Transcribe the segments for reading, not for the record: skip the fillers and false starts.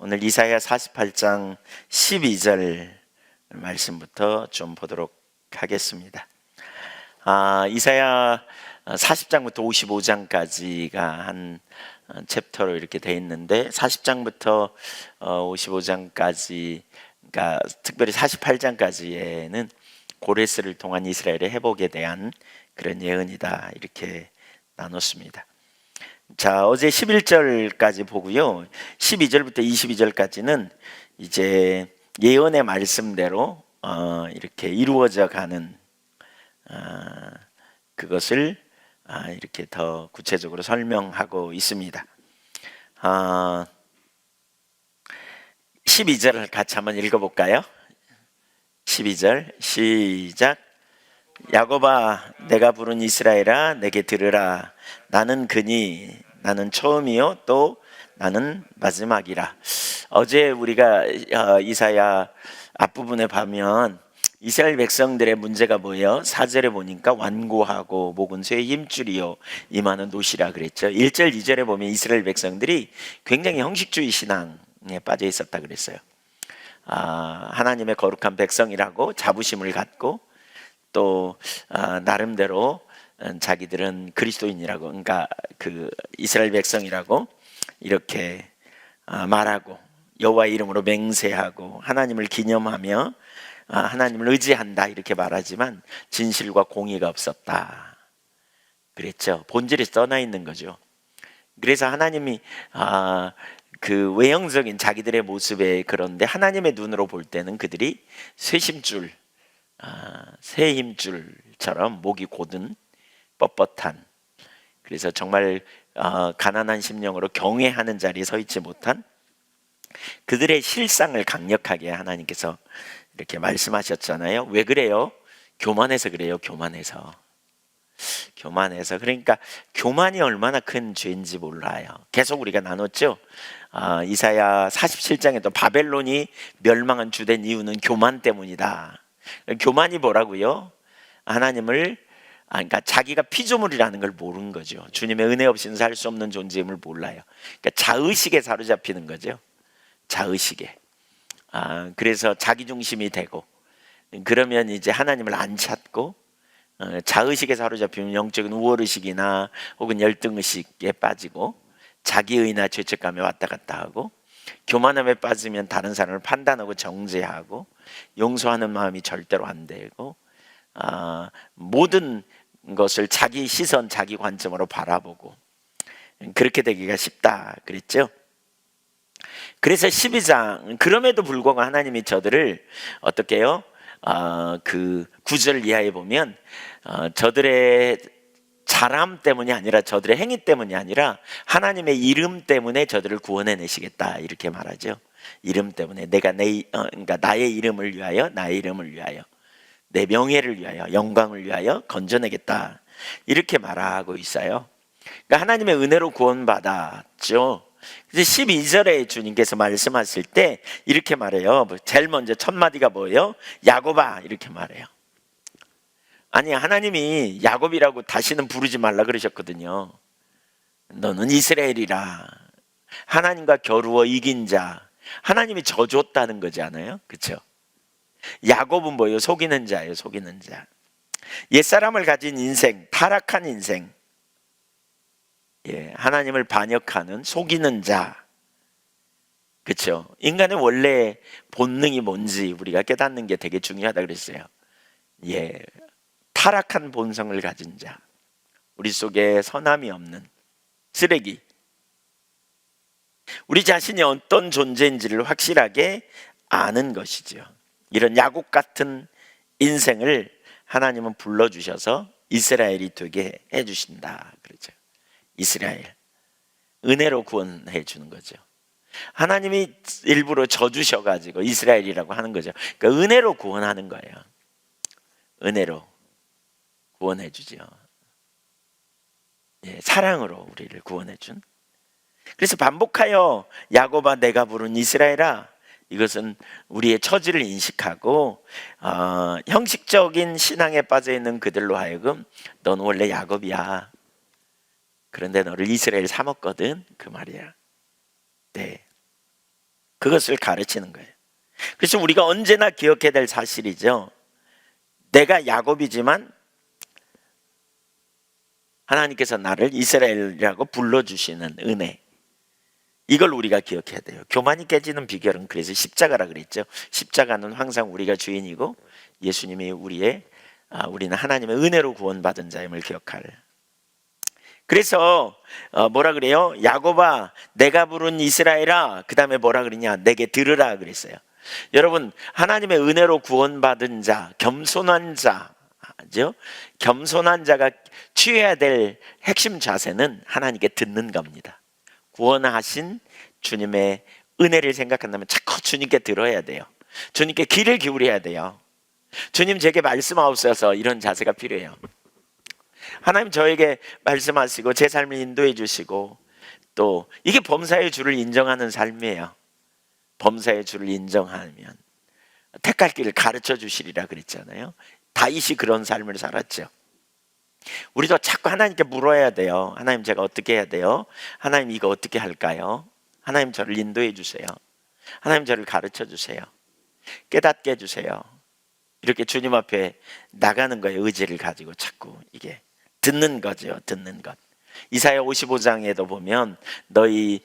오늘 이사야 48장 12절 말씀부터 좀 보도록 하겠습니다. 이사야 40장부터 55장까지가 한 챕터로 이렇게 돼 있는데 40장부터 55장까지, 그러니까 특별히 48장까지에는 고레스를 통한 이스라엘의 회복에 대한 그런 예언이다, 이렇게 나눴습니다. 자, 어제 11절까지 보고요. 12절부터 22절까지는 이제 예언의 말씀대로 이렇게 이루어져 가는 그것을 이렇게 더 구체적으로 설명하고 있습니다. 12절을 같이 한번 읽어볼까요? 12절 시작. 야곱아, 내가 부른 이스라엘아, 내게 들으라. 나는 그니, 나는 처음이요 또 나는 마지막이라. 어제 우리가 이사야 앞부분에 보면 이스라엘 백성들의 문제가 뭐예요? 4절에 보니까 완고하고 목은 쇠의 힘줄이요 이마는 노시라 그랬죠. 1절 2절에 보면 이스라엘 백성들이 굉장히 형식주의 신앙에 빠져 있었다 그랬어요. 하나님의 거룩한 백성이라고 자부심을 갖고 또 나름대로 자기들은 그리스도인이라고, 그러니까 그 이스라엘 백성이라고 이렇게 말하고 여호와의 이름으로 맹세하고 하나님을 기념하며 하나님을 의지한다 이렇게 말하지만 진실과 공의가 없었다 그랬죠. 본질이 떠나 있는 거죠. 그래서 하나님이 그 외형적인 자기들의 모습에, 그런데 하나님의 눈으로 볼 때는 그들이 쇠심줄, 새 힘줄처럼 목이 곧은 뻣뻣한, 그래서 정말 가난한 심령으로 경외하는 자리에 서 있지 못한 그들의 실상을 강력하게 하나님께서 이렇게 말씀하셨잖아요. 왜 그래요? 교만해서 그래요. 교만해서. 그러니까 교만이 얼마나 큰 죄인지 몰라요. 계속 우리가 나눴죠. 이사야 47장에도 바벨론이 멸망한 주된 이유는 교만 때문이다. 교만이 뭐라고요? 하나님을, 그러니까 자기가 피조물이라는 걸 모르는 거죠. 주님의 은혜 없이는 살 수 없는 존재임을 몰라요. 그러니까 자의식에 사로잡히는 거죠. 자의식에. 그래서 자기중심이 되고, 그러면 이제 하나님을 안 찾고, 자의식에 사로잡히면 영적인 우월의식이나 혹은 열등의식에 빠지고, 자기의나 죄책감에 왔다 갔다 하고, 교만함에 빠지면 다른 사람을 판단하고 정죄하고, 용서하는 마음이 절대로 안 되고, 모든 것을 자기 시선, 자기 관점으로 바라보고, 그렇게 되기가 쉽다 그랬죠. 그래서 12장, 그럼에도 불구하고 하나님이 저들을 어떻게 해요? 그 9절 이하에 보면 저들의 잘함 때문이 아니라, 저들의 행위 때문이 아니라 하나님의 이름 때문에 저들을 구원해 내시겠다 이렇게 말하죠. 이름 때문에, 그러니까 나의 이름을 위하여, 나의 이름을 위하여, 내 명예를 위하여, 영광을 위하여 건져내겠다 이렇게 말하고 있어요. 그러니까 하나님의 은혜로 구원받았죠. 그래서 12절에 주님께서 말씀하실 때 이렇게 말해요. 제일 먼저 첫 마디가 뭐예요? 야곱아 이렇게 말해요. 아니, 하나님이 야곱이라고 다시는 부르지 말라 그러셨거든요. 너는 이스라엘이라, 하나님과 겨루어 이긴 자. 하나님이 져줬다는 거지 않아요? 그렇죠? 야곱은 뭐예요? 속이는 자예요. 속이는 자. 옛사람을 가진 인생, 타락한 인생, 하나님을 반역하는, 속이는 자. 그렇죠? 인간의 원래 본능이 뭔지 우리가 깨닫는 게 되게 중요하다 그랬어요. 타락한 본성을 가진 자, 우리 속에 선함이 없는 쓰레기, 우리 자신이 어떤 존재인지를 확실하게 아는 것이죠. 이런 야곱 같은 인생을 하나님은 불러주셔서 이스라엘이 되게 해주신다 그러죠. 이스라엘, 은혜로 구원해 주는 거죠. 하나님이 일부러 져주셔가지고 이스라엘이라고 하는 거죠. 그러니까 은혜로 구원하는 거예요. 은혜로 구원해 주죠. 사랑으로 우리를 구원해 준. 그래서 반복하여 야곱아 내가 부른 이스라엘아, 이것은 우리의 처지를 인식하고 형식적인 신앙에 빠져있는 그들로 하여금 넌 원래 야곱이야, 그런데 너를 이스라엘 삼았거든, 그 말이야. 네. 그것을 가르치는 거예요. 그래서 우리가 언제나 기억해야 될 사실이죠. 내가 야곱이지만 하나님께서 나를 이스라엘이라고 불러주시는 은혜, 이걸 우리가 기억해야 돼요. 교만이 깨지는 비결은 그래서 십자가라 그랬죠. 십자가는 항상 우리가 주인이고 예수님이 우리는 하나님의 은혜로 구원받은 자임을 기억할. 그래서 뭐라 그래요? 야곱아 내가 부른 이스라엘아, 그 다음에 뭐라 그러냐, 내게 들으라 그랬어요. 여러분, 하나님의 은혜로 구원받은 자, 겸손한 자죠. 겸손한 자가 취해야 될 핵심 자세는 하나님께 듣는 겁니다. 구원하신 주님의 은혜를 생각한다면 자꾸 주님께 들어야 돼요. 주님께 귀를 기울여야 돼요. 주님 제게 말씀하옵소서, 이런 자세가 필요해요. 하나님 저에게 말씀하시고 제 삶을 인도해 주시고, 또 이게 범사의 주를 인정하는 삶이에요. 범사의 주를 인정하면 택할 길을 가르쳐 주시리라 그랬잖아요. 다윗이 그런 삶을 살았죠. 우리도 자꾸 하나님께 물어야 돼요. 하나님 제가 어떻게 해야 돼요? 하나님 이거 어떻게 할까요? 하나님 저를 인도해 주세요. 하나님 저를 가르쳐 주세요. 깨닫게 해주세요. 이렇게 주님 앞에 나가는 거에 의지를 가지고 자꾸 이게 듣는 거죠. 듣는 것. 이사야 55장에도 보면 너희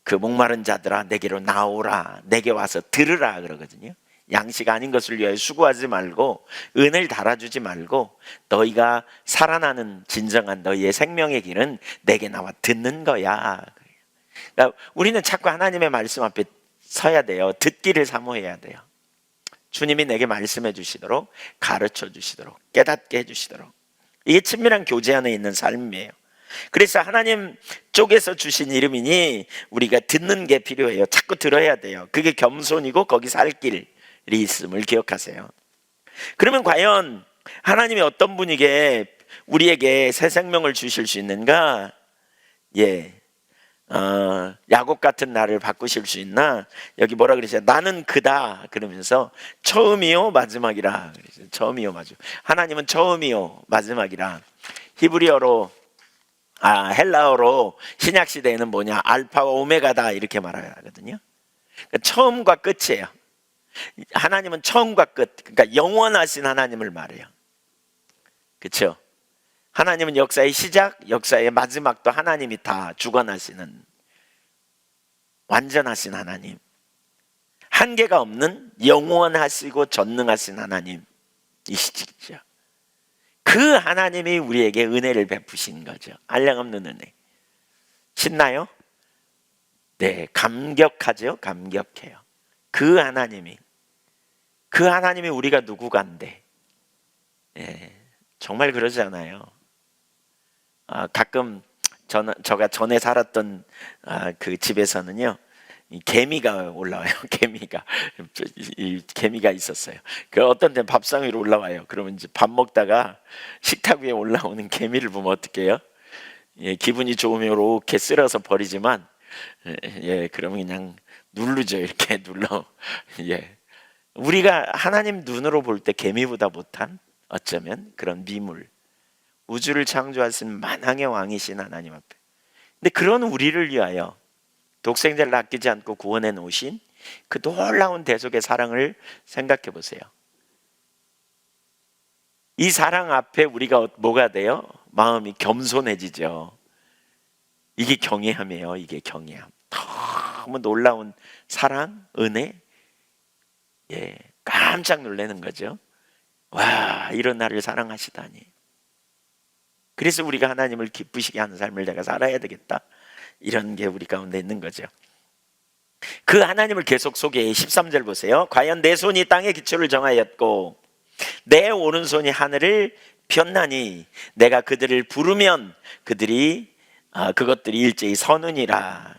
그 목마른 자들아 내게로 나오라, 내게 와서 들으라 그러거든요. 양식 아닌 것을 위하여 수고하지 말고 은을 달아주지 말고 너희가 살아나는 진정한 너희의 생명의 길은 내게 나와 듣는 거야. 그러니까 우리는 자꾸 하나님의 말씀 앞에 서야 돼요. 듣기를 사모해야 돼요. 주님이 내게 말씀해 주시도록, 가르쳐 주시도록, 깨닫게 해 주시도록. 이게 친밀한 교제 안에 있는 삶이에요. 그래서 하나님 쪽에서 주신 이름이니 우리가 듣는 게 필요해요. 자꾸 들어야 돼요. 그게 겸손이고 거기 살 길이 있음을 기억하세요. 그러면 과연 하나님이 어떤 분에게 우리에게 새 생명을 주실 수 있는가? 야곱 같은 나를 바꾸실 수 있나? 여기 뭐라 그러세요? 나는 그다 그러면서 처음이요 마지막이라. 처음이요 마지막. 하나님은 처음이요 마지막이라. 히브리어로 헬라어로 신약 시대에는 뭐냐? 알파와 오메가다 이렇게 말하거든요. 그러니까 처음과 끝이에요. 하나님은 처음과 끝, 그러니까 영원하신 하나님을 말해요. 그렇죠? 하나님은 역사의 시작, 역사의 마지막도 하나님이 다 주관하시는 완전하신 하나님, 한계가 없는 영원하시고 전능하신 하나님이시죠. 그 하나님이 우리에게 은혜를 베푸신 거죠. 한량없는 은혜. 신나요? 네, 감격하죠. 감격해요. 그 하나님이 우리가 누구간데, 정말 그러지 않아요. 가끔 제가 전에 살았던 그 집에서는요, 개미가 올라와요. 개미가 있었어요. 그 어떤 때는 밥상 위로 올라와요. 그러면 이제 밥 먹다가 식탁 위에 올라오는 개미를 보면 어떡해요? 기분이 좋으면 이렇게 쓸어서 버리지만, 그러면 그냥 누르죠. 이렇게 눌러. 우리가 하나님 눈으로 볼 때 개미보다 못한 어쩌면 그런 미물, 우주를 창조하신 만왕의 왕이신 하나님 앞에, 근데 그런 우리를 위하여 독생자를 아끼지 않고 구원해 놓으신 그 놀라운 대속의 사랑을 생각해 보세요. 이 사랑 앞에 우리가 뭐가 돼요? 마음이 겸손해지죠. 이게 경외함이에요. 이게 경외함. 너무 놀라운 사랑, 은혜. 깜짝 놀라는 거죠. 와, 이런 나를 사랑하시다니. 그래서 우리가 하나님을 기쁘시게 하는 삶을 내가 살아야 되겠다, 이런 게 우리 가운데 있는 거죠. 그 하나님을 계속 소개해. 13절 보세요. 과연 내 손이 땅의 기초를 정하였고 내 오른손이 하늘을 폈나니 내가 그들을 부르면 그것들이 일제히 서느니라.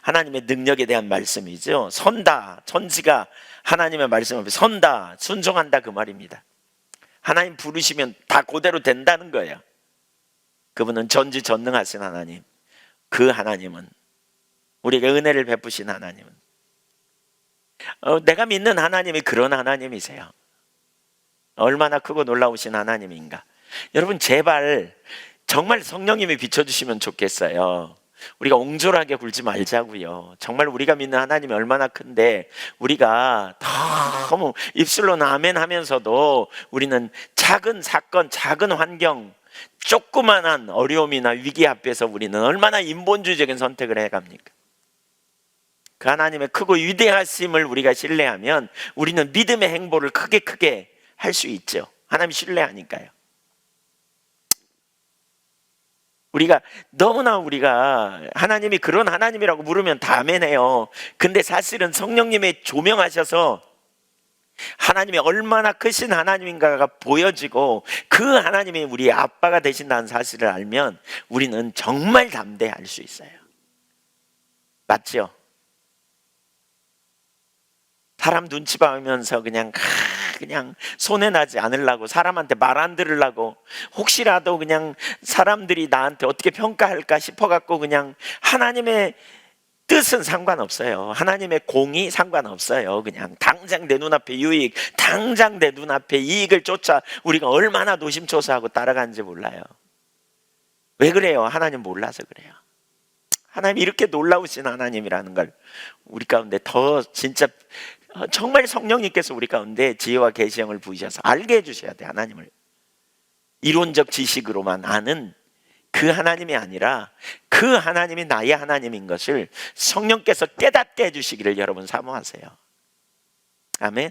하나님의 능력에 대한 말씀이죠. 선다. 천지가 하나님의 말씀 앞에 선다, 순종한다, 그 말입니다. 하나님 부르시면 다 그대로 된다는 거예요. 그분은 전지전능하신 하나님. 그 하나님은, 우리에게 은혜를 베푸신 하나님은, 내가 믿는 하나님이 그런 하나님이세요. 얼마나 크고 놀라우신 하나님인가. 여러분, 제발 정말 성령님이 비춰주시면 좋겠어요. 우리가 옹졸하게 굴지 말자고요. 정말 우리가 믿는 하나님이 얼마나 큰데 우리가 너무 입술로는 아멘 하면서도 우리는 작은 사건, 작은 환경, 조그만한 어려움이나 위기 앞에서 우리는 얼마나 인본주의적인 선택을 해갑니까? 그 하나님의 크고 위대하심을 우리가 신뢰하면 우리는 믿음의 행보를 크게 할 수 있죠. 하나님 신뢰하니까요. 우리가 하나님이 그런 하나님이라고 물으면 다 아멘해요. 근데 사실은 성령님의 조명하셔서 하나님이 얼마나 크신 하나님인가가 보여지고 그 하나님이 우리의 아빠가 되신다는 사실을 알면 우리는 정말 담대할 수 있어요. 맞죠? 사람 눈치 봐면서 그냥 손해나지 않으려고, 사람한테 말 안 들으려고, 혹시라도 그냥 사람들이 나한테 어떻게 평가할까 싶어갖고 그냥 하나님의 뜻은 상관없어요. 하나님의 공이 상관없어요. 그냥 당장 내 눈앞에 유익, 당장 내 눈앞에 이익을 쫓아 우리가 얼마나 노심초사하고 따라가는지 몰라요. 왜 그래요? 하나님 몰라서 그래요. 하나님이 이렇게 놀라우신 하나님이라는 걸 우리 가운데 더 진짜 정말 성령님께서 우리 가운데 지혜와 계시형을 부으셔서 알게 해주셔야 돼. 하나님을 이론적 지식으로만 아는 그 하나님이 아니라 그 하나님이 나의 하나님인 것을 성령께서 깨닫게 해주시기를 여러분 사모하세요. 아멘.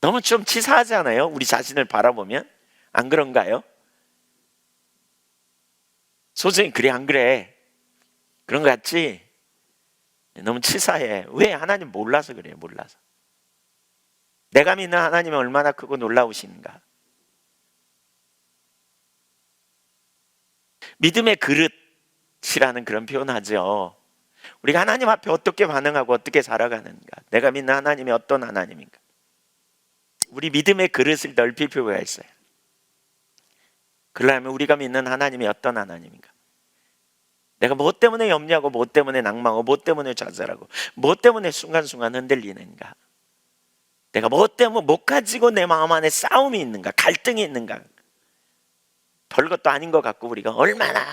너무 좀 치사하지 않아요? 우리 자신을 바라보면 안 그런가요? 소장님 그래 안 그래? 그런 거 같지? 너무 치사해. 왜? 하나님 몰라서 그래요. 몰라서. 내가 믿는 하나님이 얼마나 크고 놀라우신가. 믿음의 그릇이라는 그런 표현하죠. 우리가 하나님 앞에 어떻게 반응하고 어떻게 살아가는가. 내가 믿는 하나님이 어떤 하나님인가. 우리 믿음의 그릇을 넓힐 필요가 있어요. 그러려면 우리가 믿는 하나님이 어떤 하나님인가. 내가 뭐 때문에 염려하고 뭐 때문에 낭망하고 뭐 때문에 좌절하고 뭐 때문에 순간순간 흔들리는가. 내가 뭐 때문에 못 가지고 내 마음 안에 싸움이 있는가, 갈등이 있는가. 별것도 아닌 것 같고 우리가 얼마나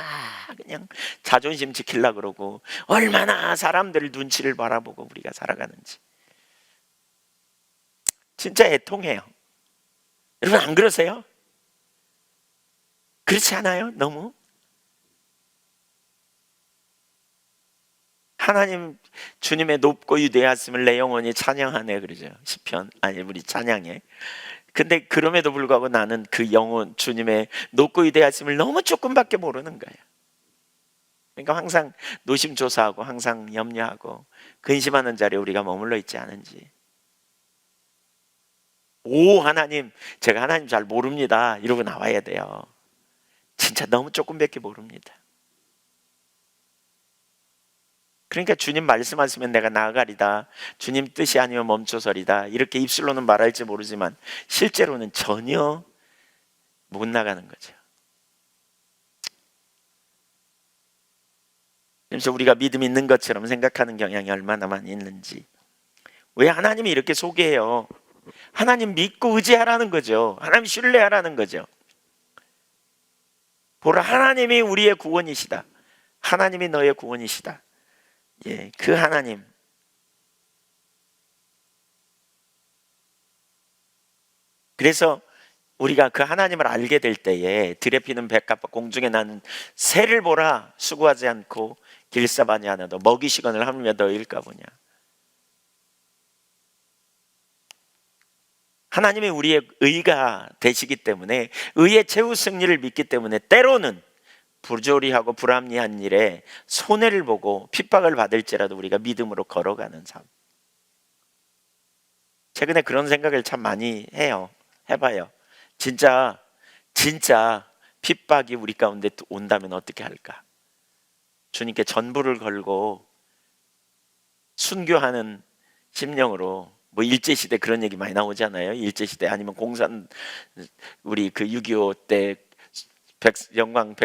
그냥 자존심 지키려고 그러고 얼마나 사람들 눈치를 바라보고 우리가 살아가는지 진짜 애통해요. 여러분 안 그러세요? 그렇지 않아요? 너무? 하나님 주님의 높고 위대하심을 내 영혼이 찬양하네 그러죠. 시편 아니 우리 찬양해. 근데 그럼에도 불구하고 나는 그 영혼 주님의 높고 위대하심을 너무 조금밖에 모르는 거예요. 그러니까 항상 노심초사하고 항상 염려하고 근심하는 자리에 우리가 머물러 있지 않은지. 오 하나님 제가 하나님 잘 모릅니다 이러고 나와야 돼요. 진짜 너무 조금밖에 모릅니다. 그러니까 주님 말씀하시면 내가 나아가리다, 주님 뜻이 아니면 멈춰서리다 이렇게 입술로는 말할지 모르지만 실제로는 전혀 못 나가는 거죠. 그래서 우리가 믿음 있는 것처럼 생각하는 경향이 얼마나 많이 있는지. 왜 하나님이 이렇게 소개해요? 하나님 믿고 의지하라는 거죠. 하나님 신뢰하라는 거죠. 보라 하나님이 우리의 구원이시다. 하나님이 너의 구원이시다. 예, 그 하나님. 그래서 우리가 그 하나님을 알게 될 때에 들에 피는 백합과 공중에 나는 새를 보라 수고하지 않고 길사하지 않아도 먹이시거늘 하물며 너희일까 보냐. 하나님이 우리의 의가 되시기 때문에 의의 최후 승리를 믿기 때문에 때로는 부조리하고 불합리한 일에 손해를 보고 핍박을 받을지라도 우리가 믿음으로 걸어가는 삶. 최근에 그런 생각을 참 많이 해봐요. 진짜 핍박이 우리 가운데 온다면 어떻게 할까? 주님께 전부를 걸고 순교하는 심령으로. 뭐 일제시대 그런 얘기 많이 나오잖아요. 일제시대 아니면 공산 우리 그 6.25 때 영광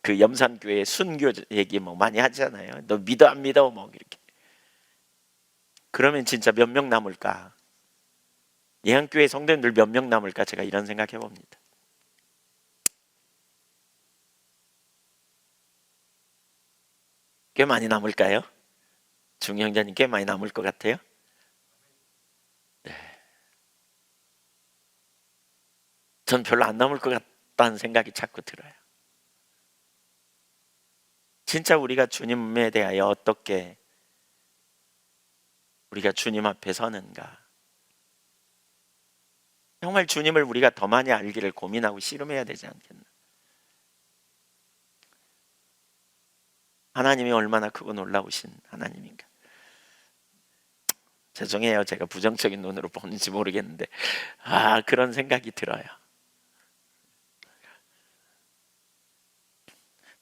그 염산교회 순교 얘기 뭐 많이 하잖아요. 너 믿어 안 믿어 뭐 이렇게. 그러면 진짜 몇 명 남을까? 예한교회 성도님들 몇 명 남을까? 제가 이런 생각해 봅니다. 꽤 많이 남을까요? 중형제님 꽤 많이 남을 것 같아요. 네. 전 별로 안 남을 것 같다는 생각이 자꾸 들어요. 진짜 우리가 주님에 대하여 어떻게 우리가 주님 앞에 서는가, 정말 주님을 우리가 더 많이 알기를 고민하고 씨름해야 되지 않겠나. 하나님이 얼마나 크고 놀라우신 하나님인가. 죄송해요, 제가 부정적인 눈으로 보는지 모르겠는데 그런 생각이 들어요.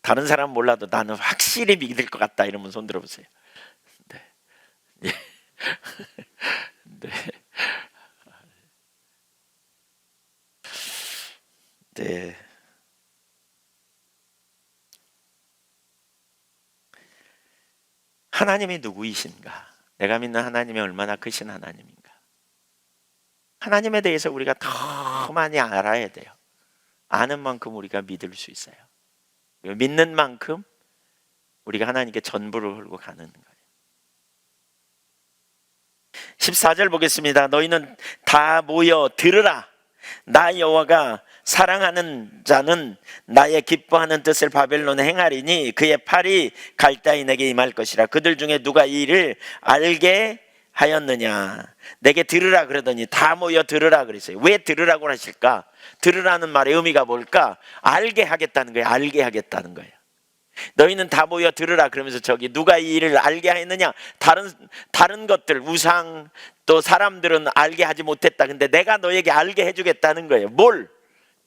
다른 사람 몰라도 나는 확실히 믿을 것 같다 이러면 손 들어보세요. 네. 예. 네. 네. 하나님이 누구이신가? 내가 믿는 하나님이 얼마나 크신 하나님인가? 하나님에 대해서 우리가 더 많이 알아야 돼요. 아는 만큼 우리가 믿을 수 있어요. 믿는 만큼 우리가 하나님께 전부를 걸고 가는 거예요. 14절 보겠습니다. 너희는 다 모여 들으라. 나 여호와가 사랑하는 자는 나의 기뻐하는 뜻을 바벨론에 행하리니 그의 팔이 갈대인에게 임할 것이라. 그들 중에 누가 이 일을 알게 하였느냐. 내게 들으라 그러더니 다 모여 들으라 그랬어요. 왜 들으라고 하실까? 들으라는 말의 의미가 뭘까? 알게 하겠다는 거예요. 알게 하겠다는 거예요. 너희는 다 모여 들으라 그러면서 저기 누가 이 일을 알게 하였느냐. 다른 것들, 우상 또 사람들은 알게 하지 못했다. 근데 내가 너에게 알게 해주겠다는 거예요. 뭘?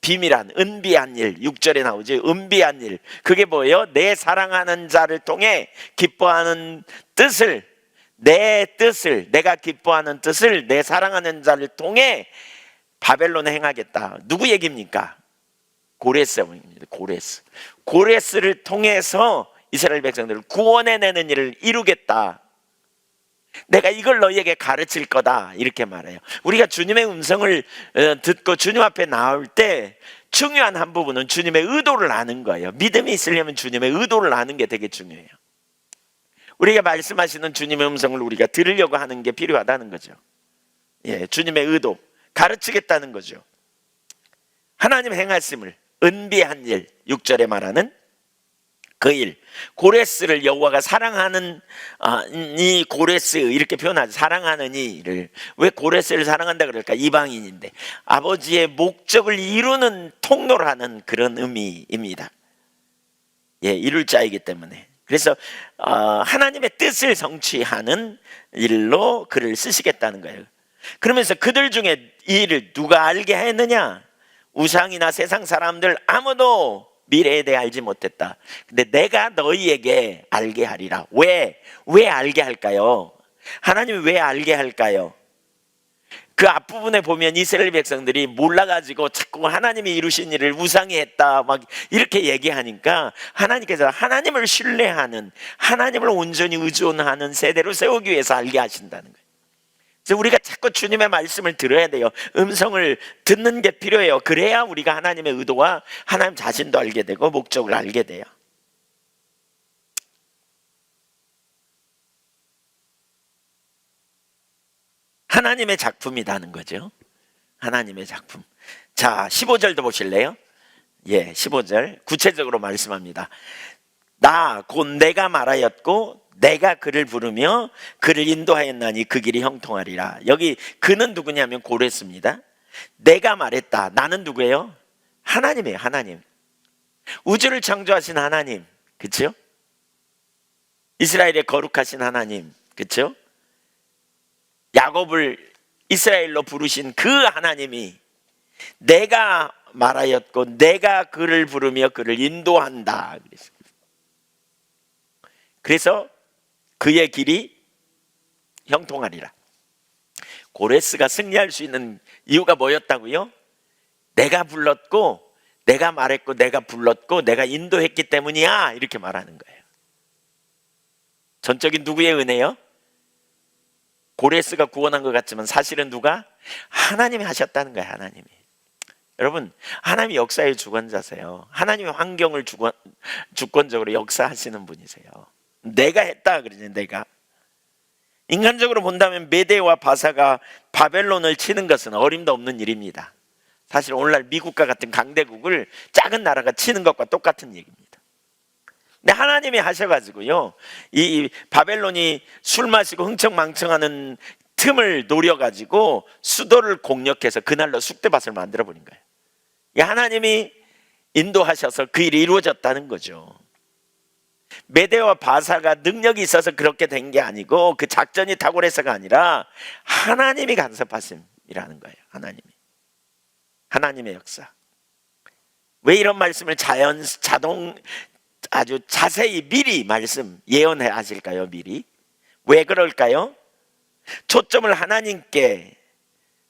비밀한 은비한 일. 6절에 나오지. 은비한 일. 그게 뭐예요? 내 사랑하는 자를 통해 기뻐하는 뜻을, 내 뜻을, 내가 기뻐하는 뜻을 내 사랑하는 자를 통해 바벨론에 행하겠다. 누구 얘기입니까? 고레스입니다. 고레스를 통해서 이스라엘 백성들을 구원해내는 일을 이루겠다. 내가 이걸 너희에게 가르칠 거다. 이렇게 말해요. 우리가 주님의 음성을 듣고 주님 앞에 나올 때 중요한 한 부분은 주님의 의도를 아는 거예요. 믿음이 있으려면 주님의 의도를 아는 게 되게 중요해요. 우리가 말씀하시는 주님의 음성을 우리가 들으려고 하는 게 필요하다는 거죠. 예, 주님의 의도, 가르치겠다는 거죠. 하나님 행하심을, 은비한 일, 6절에 말하는 그 일, 고레스를 여호와가 사랑하는 이 고레스 이렇게 표현하죠. 사랑하는 이를. 왜 고레스를 사랑한다 그럴까? 이방인인데 아버지의 목적을 이루는 통로를 하는 그런 의미입니다. 예, 이룰 자이기 때문에. 그래서 하나님의 뜻을 성취하는 일로 그를 쓰시겠다는 거예요. 그러면서 그들 중에 이 일을 누가 알게 했느냐? 우상이나 세상 사람들 아무도 미래에 대해 알지 못했다. 근데 내가 너희에게 알게 하리라. 왜 알게 할까요? 하나님이 왜 알게 할까요? 그 앞부분에 보면 이스라엘 백성들이 몰라가지고 자꾸 하나님이 이루신 일을 우상이 했다 막 이렇게 얘기하니까 하나님께서 하나님을 신뢰하는, 하나님을 온전히 의존하는 세대로 세우기 위해서 알게 하신다는 거예요. 그래서 우리가 자꾸 주님의 말씀을 들어야 돼요. 음성을 듣는 게 필요해요. 그래야 우리가 하나님의 의도와 하나님 자신도 알게 되고 목적을 알게 돼요. 하나님의 작품이라는 거죠. 하나님의 작품. 자, 15절도 보실래요? 예, 15절 구체적으로 말씀합니다. 나 곧 내가 말하였고 내가 그를 부르며 그를 인도하였나니 그 길이 형통하리라. 여기 그는 누구냐면 고레스입니다. 내가 말했다. 나는 누구예요? 하나님이에요. 하나님. 우주를 창조하신 하나님. 그렇죠? 이스라엘의 거룩하신 하나님. 그렇죠? 야곱을 이스라엘로 부르신 그 하나님이 내가 말하였고 내가 그를 부르며 그를 인도한다. 그래서 그의 길이 형통하리라. 고레스가 승리할 수 있는 이유가 뭐였다고요? 내가 불렀고 내가 말했고 내가 불렀고 내가 인도했기 때문이야. 이렇게 말하는 거예요. 전적인 누구의 은혜요? 고레스가 구원한 것 같지만 사실은 누가? 하나님이 하셨다는 거예요. 하나님이. 여러분, 하나님이 역사의 주관자세요. 하나님이 환경을 주권적으로 역사하시는 분이세요. 내가 했다 그러지. 내가. 인간적으로 본다면 메대와 바사가 바벨론을 치는 것은 어림도 없는 일입니다. 사실 오늘날 미국과 같은 강대국을 작은 나라가 치는 것과 똑같은 얘기입니다. 근데 하나님이 하셔가지고요, 이 바벨론이 술 마시고 흥청망청하는 틈을 노려가지고 수도를 공략해서 그날로 쑥대밭을 만들어버린 거예요. 하나님이 인도하셔서 그 일이 이루어졌다는 거죠. 메대와 바사가 능력이 있어서 그렇게 된 게 아니고 그 작전이 탁월해서가 아니라 하나님이 간섭하심이라는 거예요. 하나님의 역사. 왜 이런 말씀을 아주 자세히 미리 말씀 예언해 하실까요? 미리. 왜 그럴까요? 초점을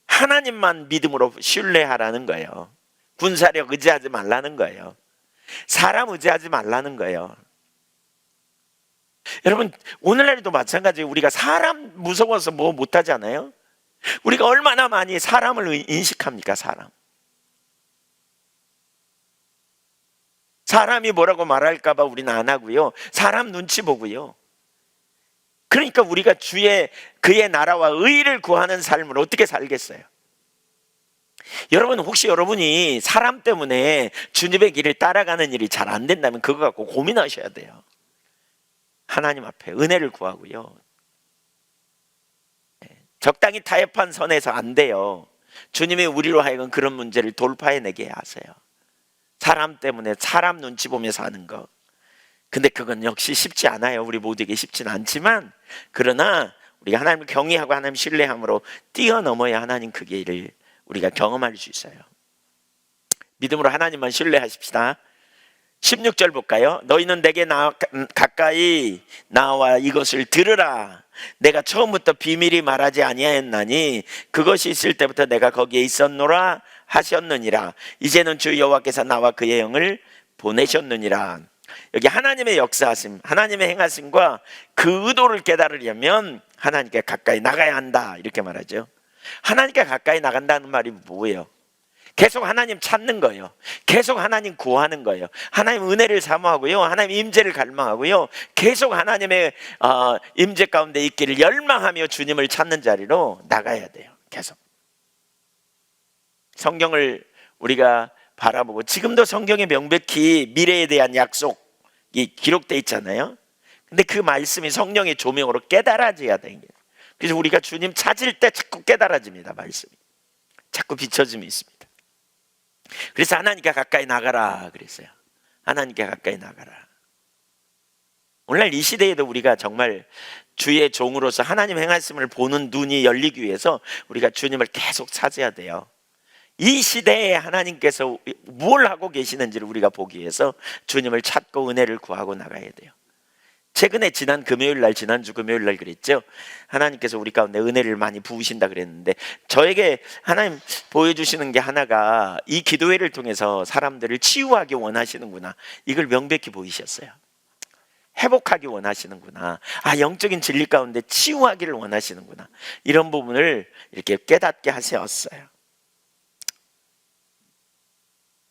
하나님만 믿음으로 신뢰하라는 거예요. 군사력 의지하지 말라는 거예요. 사람 의지하지 말라는 거예요. 여러분, 오늘날에도 마찬가지예요. 우리가 사람 무서워서 뭐 못하잖아요. 우리가 얼마나 많이 사람을 인식합니까? 사람이 뭐라고 말할까 봐 우리는 안 하고요, 사람 눈치 보고요. 그러니까 우리가 그의 나라와 의를 구하는 삶을 어떻게 살겠어요? 여러분, 혹시 여러분이 사람 때문에 주님의 길을 따라가는 일이 잘 안 된다면 그거 갖고 고민하셔야 돼요. 하나님 앞에 은혜를 구하고요, 적당히 타협한 선에서 안 돼요. 주님이 우리로 하여금 그런 문제를 돌파해내게 하세요. 사람 때문에 사람 눈치 보며 사는 거. 근데 그건 역시 쉽지 않아요. 우리 모두에게 쉽지는 않지만, 그러나 우리가 하나님을 경외하고 하나님 신뢰함으로 뛰어넘어야 하나님 그 길을 우리가 경험할 수 있어요. 믿음으로 하나님만 신뢰하십시다. 16절 볼까요? 너희는 내게 가까이 나와 이것을 들으라. 내가 처음부터 비밀이 말하지 아니하였나니 그것이 있을 때부터 내가 거기에 있었노라 하셨느니라. 이제는 주 여호와께서 나와 그의 영을 보내셨느니라. 여기 하나님의 역사하심, 하나님의 행하심과 그 의도를 깨달으려면 하나님께 가까이 나가야 한다, 이렇게 말하죠. 하나님께 가까이 나간다는 말이 뭐예요? 계속 하나님 찾는 거예요. 계속 하나님 구하는 거예요. 하나님 은혜를 사모하고요, 하나님 임재를 갈망하고요, 계속 하나님의 임재 가운데 있기를 열망하며 주님을 찾는 자리로 나가야 돼요. 계속 성경을 우리가 바라보고, 지금도 성경에 명백히 미래에 대한 약속이 기록되어 있잖아요. 근데 그 말씀이 성령의 조명으로 깨달아져야 되는 거예요. 그래서 우리가 주님 찾을 때 자꾸 깨달아집니다. 말씀이 자꾸 비춰짐이 있습니다. 그래서 하나님께 가까이 나가라 그랬어요. 하나님께 가까이 나가라. 오늘날 이 시대에도 우리가 정말 주의 종으로서 하나님 행하심을 보는 눈이 열리기 위해서 우리가 주님을 계속 찾아야 돼요. 이 시대에 하나님께서 뭘 하고 계시는지를 우리가 보기 위해서 주님을 찾고 은혜를 구하고 나가야 돼요. 최근에 지난주 금요일 날 그랬죠. 하나님께서 우리 가운데 은혜를 많이 부으신다 그랬는데, 저에게 하나님 보여주시는 게 하나가, 이 기도회를 통해서 사람들을 치유하기 원하시는구나, 이걸 명백히 보이셨어요. 회복하기 원하시는구나, 영적인 진리 가운데 치유하기를 원하시는구나, 이런 부분을 이렇게 깨닫게 하셨어요.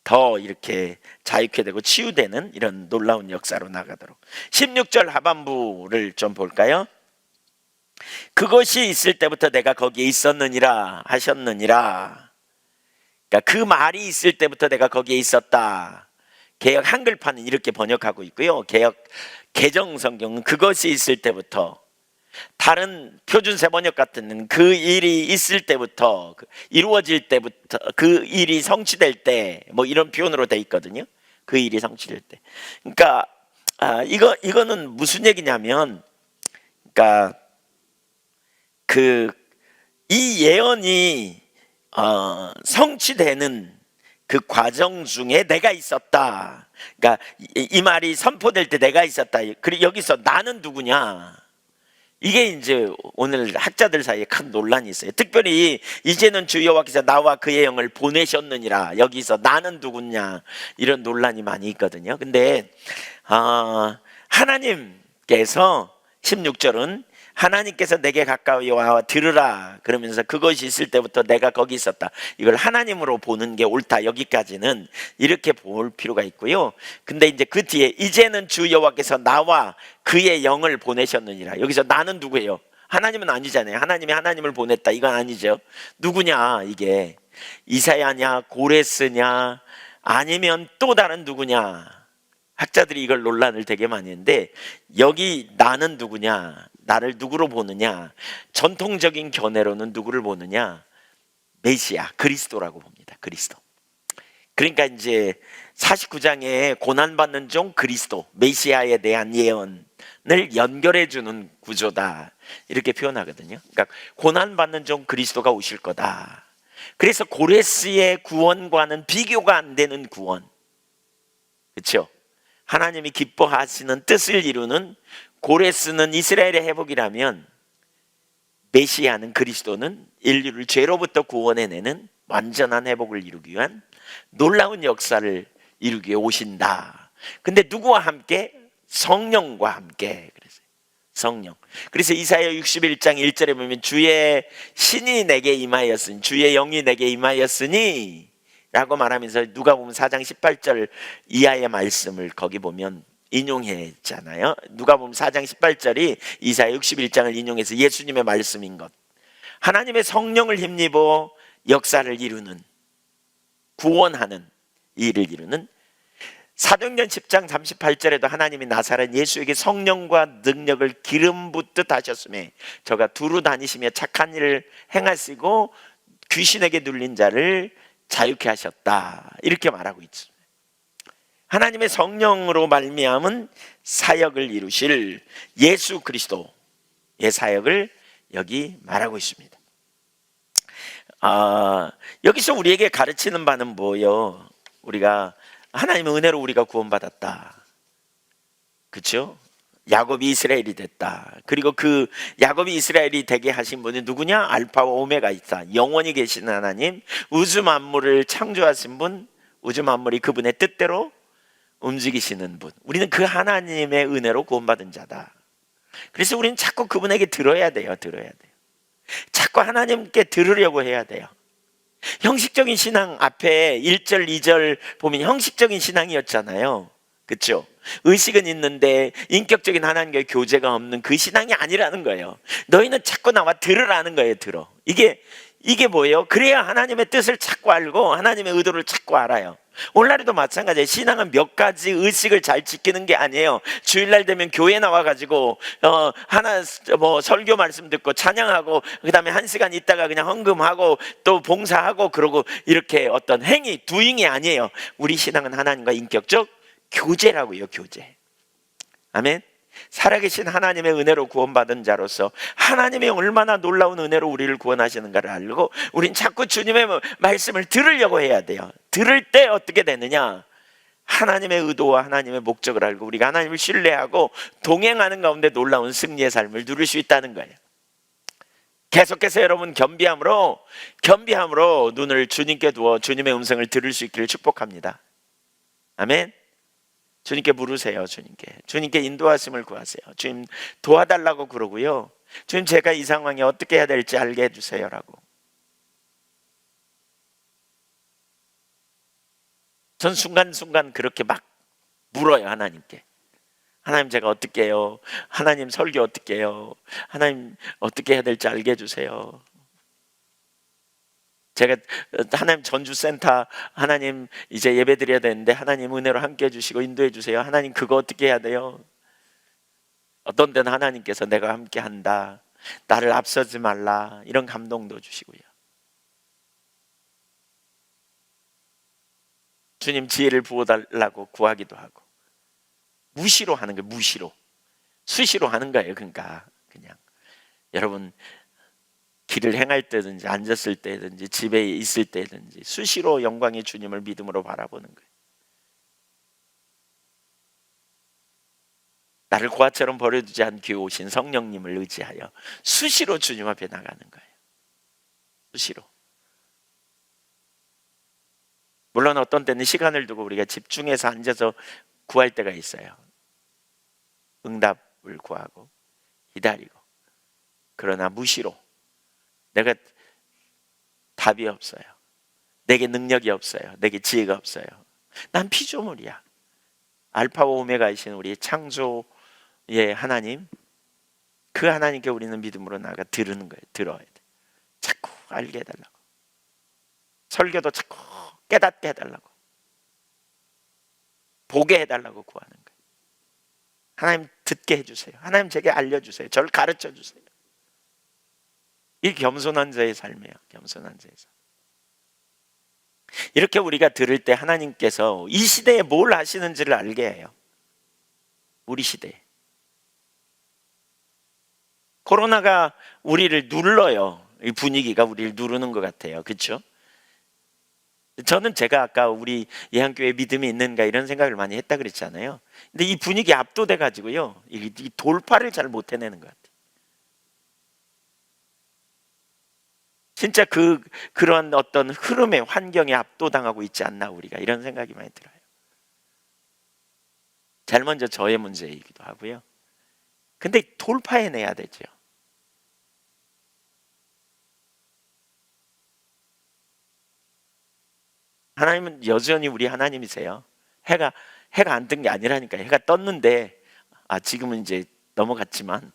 더 이렇게 자유케 되고 치유되는 이런 놀라운 역사로 나가도록. 16절 하반부를 좀 볼까요? 그것이 있을 때부터 내가 거기에 있었느니라 하셨느니라. 그러니까 그 말이 있을 때부터 내가 거기에 있었다. 개역 한글판은 이렇게 번역하고 있고요, 개역 개정성경은 그것이 있을 때부터, 다른 표준 세번역 같은 그 일이 있을 때부터, 이루어질 때부터, 그 일이 성취될 때, 뭐 이런 표현으로 돼 있거든요. 그 일이 성취될 때. 그러니까 이거는 무슨 얘기냐면, 그러니까 이 예언이 성취되는 그 과정 중에 내가 있었다. 그러니까 이 말이 선포될 때 내가 있었다. 그리고 여기서 나는 누구냐? 이게 이제 오늘 학자들 사이에 큰 논란이 있어요. 특별히 이제는 주 여호와께서 나와 그의 영을 보내셨느니라, 여기서 나는 누구냐, 이런 논란이 많이 있거든요. 근데 하나님께서 16절은 하나님께서 내게 가까이 와 들으라 그러면서 그것이 있을 때부터 내가 거기 있었다. 이걸 하나님으로 보는 게 옳다. 여기까지는 이렇게 볼 필요가 있고요. 근데 이제 그 뒤에 이제는 주 여호와께서 나와 그의 영을 보내셨느니라. 여기서 나는 누구예요? 하나님은 아니잖아요. 하나님이 하나님을 보냈다. 이건 아니죠. 누구냐 이게? 이사야냐 고레스냐 아니면 또 다른 누구냐? 학자들이 이걸 논란을 되게 많이 했는데 여기 나는 누구냐? 나를 누구로 보느냐? 전통적인 견해로는 누구를 보느냐? 메시아, 그리스도라고 봅니다. 그리스도. 그러니까 이제 49장에 고난받는 종 그리스도, 메시아에 대한 예언을 연결해 주는 구조다. 이렇게 표현하거든요. 그러니까 고난받는 종 그리스도가 오실 거다. 그래서 고레스의 구원과는 비교가 안 되는 구원. 그렇죠? 하나님이 기뻐하시는 뜻을 이루는 고레스는 이스라엘의 회복이라면 메시아는 그리스도는 인류를 죄로부터 구원해내는 완전한 회복을 이루기 위한 놀라운 역사를 이루기 위해 오신다. 근데 누구와 함께? 성령과 함께. 그랬어요. 성령. 그래서 이사야 61장 1절에 보면 주의 신이 내게 임하였으니 주의 영이 내게 임하였으니 라고 말하면서 누가복음 4장 18절 이하의 말씀을 거기 보면 인용했잖아요. 누가복음 4장 18절이 이사야 61장을 인용해서 예수님의 말씀인 것. 하나님의 성령을 힘입어 역사를 이루는, 구원하는 일을 이루는. 사도행전 10장 38절에도 하나님이 나사렛 예수에게 성령과 능력을 기름 붓듯 하셨음에 저가 두루 다니시며 착한 일을 행하시고 귀신에게 눌린 자를 자유케 하셨다. 이렇게 말하고 있습니다. 하나님의 성령으로 말미암은 사역을 이루실 예수 그리스도의 사역을 여기 말하고 있습니다. 여기서 우리에게 가르치는 바는 뭐예요? 우리가 하나님의 은혜로 우리가 구원받았다. 그렇죠? 야곱이 이스라엘이 됐다. 그리고 그 야곱이 이스라엘이 되게 하신 분이 누구냐? 알파와 오메가 있다. 영원히 계시는 하나님, 우주 만물을 창조하신 분, 우주 만물이 그분의 뜻대로 움직이시는 분. 우리는 그 하나님의 은혜로 구원받은 자다. 그래서 우리는 자꾸 그분에게 들어야 돼요. 자꾸 하나님께 들으려고 해야 돼요. 형식적인 신앙 앞에 1절, 2절 보면 형식적인 신앙이었잖아요. 그렇죠? 의식은 있는데 인격적인 하나님과의 교제가 없는 그 신앙이 아니라는 거예요. 너희는 자꾸 나와 들으라는 거예요. 들어. 이게 뭐예요? 그래야 하나님의 뜻을 자꾸 알고 하나님의 의도를 자꾸 알아요. 오늘날에도 마찬가지예요. 신앙은 몇 가지 의식을 잘 지키는 게 아니에요. 주일날 되면 교회 나와가지고 하나 설교 말씀 듣고 찬양하고 그 다음에 1시간 있다가 그냥 헌금하고 또 봉사하고 그러고 이렇게 어떤 행위, 두잉이 아니에요. 우리 신앙은 하나님과 인격적 교제라고요. 교제. 아멘. 살아계신 하나님의 은혜로 구원받은 자로서 하나님의 얼마나 놀라운 은혜로 우리를 구원하시는가를 알고 우린 자꾸 주님의 말씀을 들으려고 해야 돼요. 들을 때 어떻게 되느냐? 하나님의 의도와 하나님의 목적을 알고 우리가 하나님을 신뢰하고 동행하는 가운데 놀라운 승리의 삶을 누릴 수 있다는 거예요. 계속해서 여러분 겸비함으로 눈을 주님께 두어 주님의 음성을 들을 수 있기를 축복합니다. 아멘. 주님께 물으세요. 주님께 인도하심을 구하세요. 주님 도와달라고 그러고요. 주님 제가 이 상황에 어떻게 해야 될지 알게 해주세요라고. 전 순간순간 그렇게 막 물어요. 하나님께. 하나님 제가 어떻게 해요? 하나님 설교 어떻게 해요? 하나님 어떻게 해야 될지 알게 해주세요. 제가 하나님 전주센터 하나님 이제 예배 드려야 되는데 하나님 은혜로 함께 해주시고 인도해 주세요. 하나님 그거 어떻게 해야 돼요? 어떤 때는 하나님께서 내가 함께 한다, 나를 앞서지 말라, 이런 감동도 주시고요. 주님 지혜를 부어달라고 구하기도 하고. 무시로 하는 거예요. 무시로. 수시로 하는 거예요. 그러니까 그냥 여러분 길을 행할 때든지 앉았을 때든지 집에 있을 때든지 수시로 영광의 주님을 믿음으로 바라보는 거예요. 나를 고아처럼 버려두지 않기 오신 성령님을 의지하여 수시로 주님 앞에 나가는 거예요. 수시로. 물론 어떤 때는 시간을 두고 우리가 집중해서 앉아서 구할 때가 있어요. 응답을 구하고 기다리고. 그러나 무시로 내가 답이 없어요. 내게 능력이 없어요. 내게 지혜가 없어요. 난 피조물이야. 알파와 오메가이신 우리 창조의 하나님, 그 하나님께 우리는 믿음으로 나아가 들으는 거예요. 들어야 돼. 자꾸 알게 해달라고. 설교도 자꾸 깨닫게 해달라고. 보게 해달라고 구하는 거예요. 하나님 듣게 해주세요. 하나님 제게 알려주세요. 저를 가르쳐 주세요. 이 겸손한 자의 삶이에요. 겸손한 자의 삶. 이렇게 우리가 들을 때 하나님께서 이 시대에 뭘 하시는지를 알게 해요. 우리 시대에. 코로나가 우리를 눌러요. 이 분위기가 우리를 누르는 것 같아요. 그렇죠? 저는 제가 아까 우리 예한교회 믿음이 있는가 이런 생각을 많이 했다 그랬잖아요. 근데 이 분위기 압도돼 가지고요, 이 돌파를 잘 못 해내는 것 같아요. 진짜 그런 어떤 흐름의 환경에 압도당하고 있지 않나 우리가, 이런 생각이 많이 들어요. 제일 먼저 저의 문제이기도 하고요. 근데 돌파해내야 되죠. 하나님은 여전히 우리 하나님이세요. 해가 안 뜬 게 아니라니까요. 해가 떴는데 지금은 이제 넘어갔지만,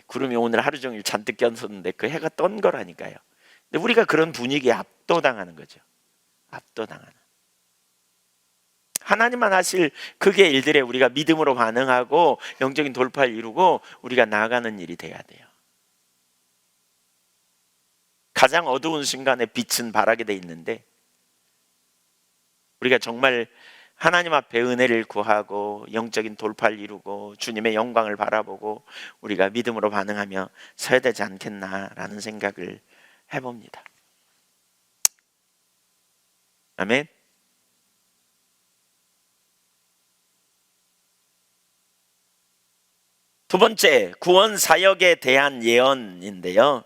구름이 오늘 하루 종일 잔뜩 꼈었는데 그 해가 떤 거라니까요. 근데 우리가 그런 분위기에 압도당하는 거죠. 압도당하는. 하나님만 하실 그게 일들에 우리가 믿음으로 반응하고 영적인 돌파를 이루고 우리가 나아가는 일이 돼야 돼요. 가장 어두운 순간에 빛은 바라게 돼 있는데, 우리가 정말 하나님 앞에 은혜를 구하고 영적인 돌파를 이루고 주님의 영광을 바라보고 우리가 믿음으로 반응하며 서야 되지 않겠나라는 생각을 해봅니다. 아멘. 두 번째, 구원 사역에 대한 예언인데요.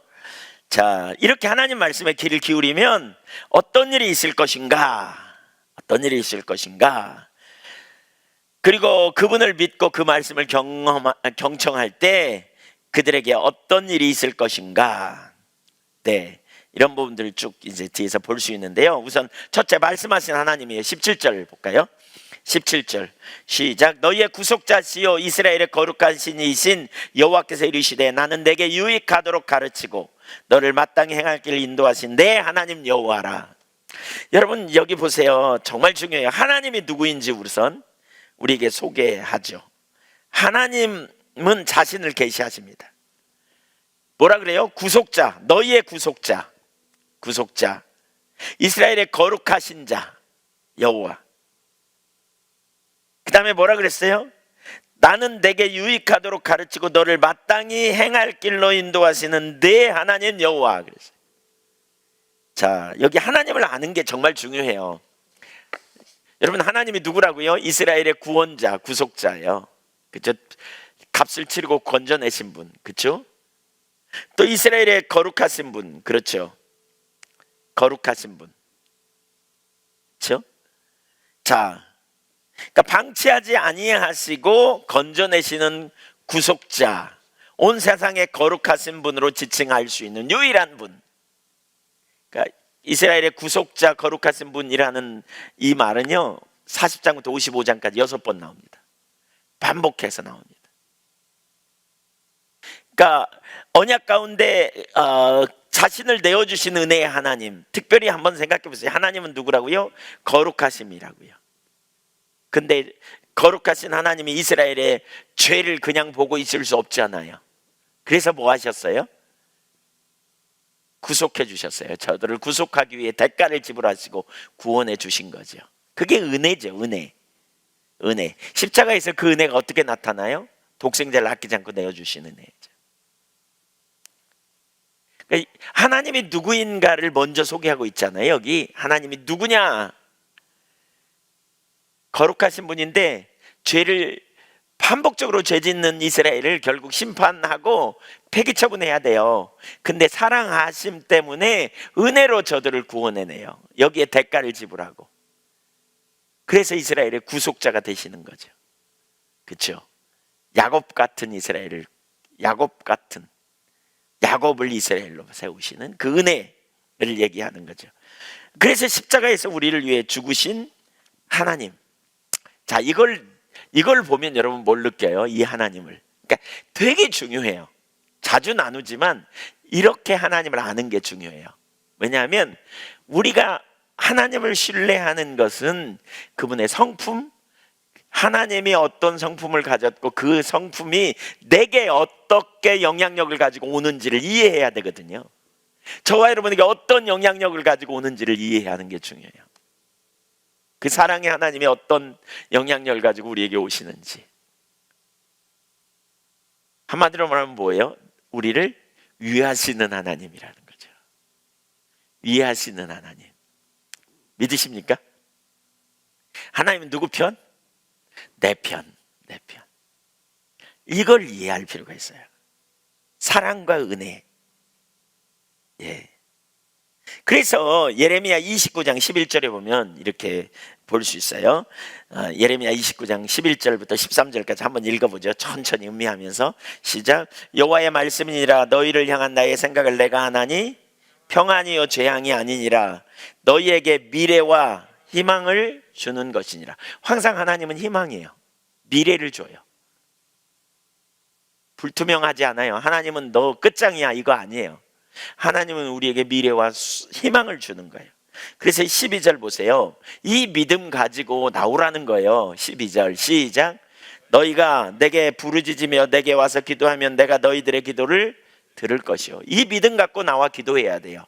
자, 이렇게 하나님 말씀에 귀를 기울이면 어떤 일이 있을 것인가? 어떤 일이 있을 것인가? 그리고 그분을 믿고 그 말씀을 경청할 때 그들에게 어떤 일이 있을 것인가? 네, 이런 부분들을 쭉 이제 뒤에서 볼 수 있는데요. 우선 첫째, 말씀하신 하나님이에요. 17절 볼까요? 17절 시작. 너희의 구속자시요 이스라엘의 거룩한 신이신 여호와께서 이르시되 나는 내게 유익하도록 가르치고 너를 마땅히 행할 길을 인도하신 내 하나님 여호와라. 여러분 여기 보세요. 정말 중요해요. 하나님이 누구인지 우선 우리에게 소개하죠. 하나님은 자신을 계시하십니다. 뭐라 그래요? 구속자, 너희의 구속자, 구속자, 이스라엘의 거룩하신 자 여호와. 그 다음에 뭐라 그랬어요? 나는 내게 유익하도록 가르치고 너를 마땅히 행할 길로 인도하시는 내 하나님 여호와 그랬어요. 자, 여기 하나님을 아는 게 정말 중요해요. 여러분 하나님이 누구라고요? 이스라엘의 구원자, 구속자예요. 그렇죠? 값을 치르고 건져내신 분, 그렇죠? 또 이스라엘의 거룩하신 분, 그렇죠? 거룩하신 분, 그렇죠? 자, 그러니까 방치하지 아니하시고 건져내시는 구속자, 온 세상의 거룩하신 분으로 지칭할 수 있는 유일한 분. 그러니까 이스라엘의 구속자, 거룩하신 분이라는 이 말은요 40장부터 55장까지 6번 나옵니다. 반복해서 나옵니다. 그러니까 언약 가운데 자신을 내어주신 은혜의 하나님, 특별히 한번 생각해 보세요. 하나님은 누구라고요? 거룩하심이라고요. 근데 거룩하신 하나님이 이스라엘의 죄를 그냥 보고 있을 수 없잖아요. 그래서 뭐 하셨어요? 구속해 주셨어요. 저들을 구속하기 위해 대가를 지불하시고 구원해 주신 거죠. 그게 은혜죠. 은혜. 십자가에서 그 은혜가 어떻게 나타나요? 독생자를 아끼지 않고 내어주신 은혜죠. 그러니까 하나님이 누구인가를 먼저 소개하고 있잖아요. 여기 하나님이 누구냐? 거룩하신 분인데 죄를 반복적으로 죄 짓는 이스라엘을 결국 심판하고 폐기 처분해야 돼요. 근데 사랑하심 때문에 은혜로 저들을 구원해내요. 여기에 대가를 지불하고. 그래서 이스라엘의 구속자가 되시는 거죠. 그렇죠? 야곱 같은 이스라엘을, 야곱 같은 야곱을 이스라엘로 세우시는 그 은혜를 얘기하는 거죠. 그래서 십자가에서 우리를 위해 죽으신 하나님. 자, 이걸 보면 여러분 뭘 느껴요? 이 하나님을. 그러니까 되게 중요해요. 자주 나누지만 이렇게 하나님을 아는 게 중요해요. 왜냐하면 우리가 하나님을 신뢰하는 것은 그분의 성품, 하나님이 어떤 성품을 가졌고 그 성품이 내게 어떻게 영향력을 가지고 오는지를 이해해야 되거든요. 저와 여러분에게 어떤 영향력을 가지고 오는지를 이해하는 게 중요해요. 그 사랑의 하나님이 어떤 영향력을 가지고 우리에게 오시는지. 한마디로 말하면 뭐예요? 우리를 위하시는 하나님이라는 거죠. 위하시는 하나님. 믿으십니까? 하나님은 누구 편? 내 편, 내 편. 이걸 이해할 필요가 있어요. 사랑과 은혜. 예. 그래서 예레미야 29장 11절에 보면 이렇게 볼 수 있어요. 예레미야 29장 11절부터 13절까지 한번 읽어보죠. 천천히 음미하면서 시작. 여호와의 말씀이니라 너희를 향한 나의 생각을 내가 하나니 평안이요 재앙이 아니니라 너희에게 미래와 희망을 주는 것이니라. 항상 하나님은 희망이에요. 미래를 줘요. 불투명하지 않아요. 하나님은 너 끝장이야 이거 아니에요. 하나님은 우리에게 미래와 희망을 주는 거예요. 그래서 12절 보세요. 이 믿음 가지고 나오라는 거예요. 12절 시작. 너희가 내게 부르짖으며 내게 와서 기도하면 내가 너희들의 기도를 들을 것이요. 이 믿음 갖고 나와 기도해야 돼요.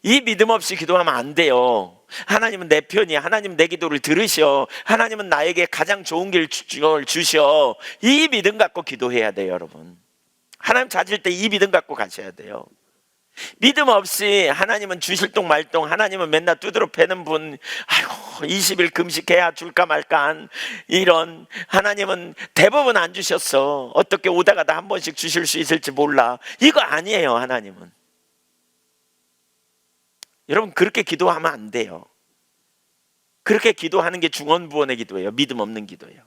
이 믿음 없이 기도하면 안 돼요. 하나님은 내 편이야. 하나님은 내 기도를 들으셔. 하나님은 나에게 가장 좋은 길 주셔. 이 믿음 갖고 기도해야 돼요, 여러분. 하나님 찾을 때 이 믿음 갖고 가셔야 돼요. 믿음 없이 하나님은 주실 동 말동, 하나님은 맨날 두드러 패는 분, 아이고 20일 금식해야 줄까 말까 한 이런, 하나님은 대부분 안 주셨어. 어떻게 오다가다 한 번씩 주실 수 있을지 몰라. 이거 아니에요. 하나님은. 여러분 그렇게 기도하면 안 돼요. 그렇게 기도하는 게 중언부언의 기도예요. 믿음 없는 기도예요.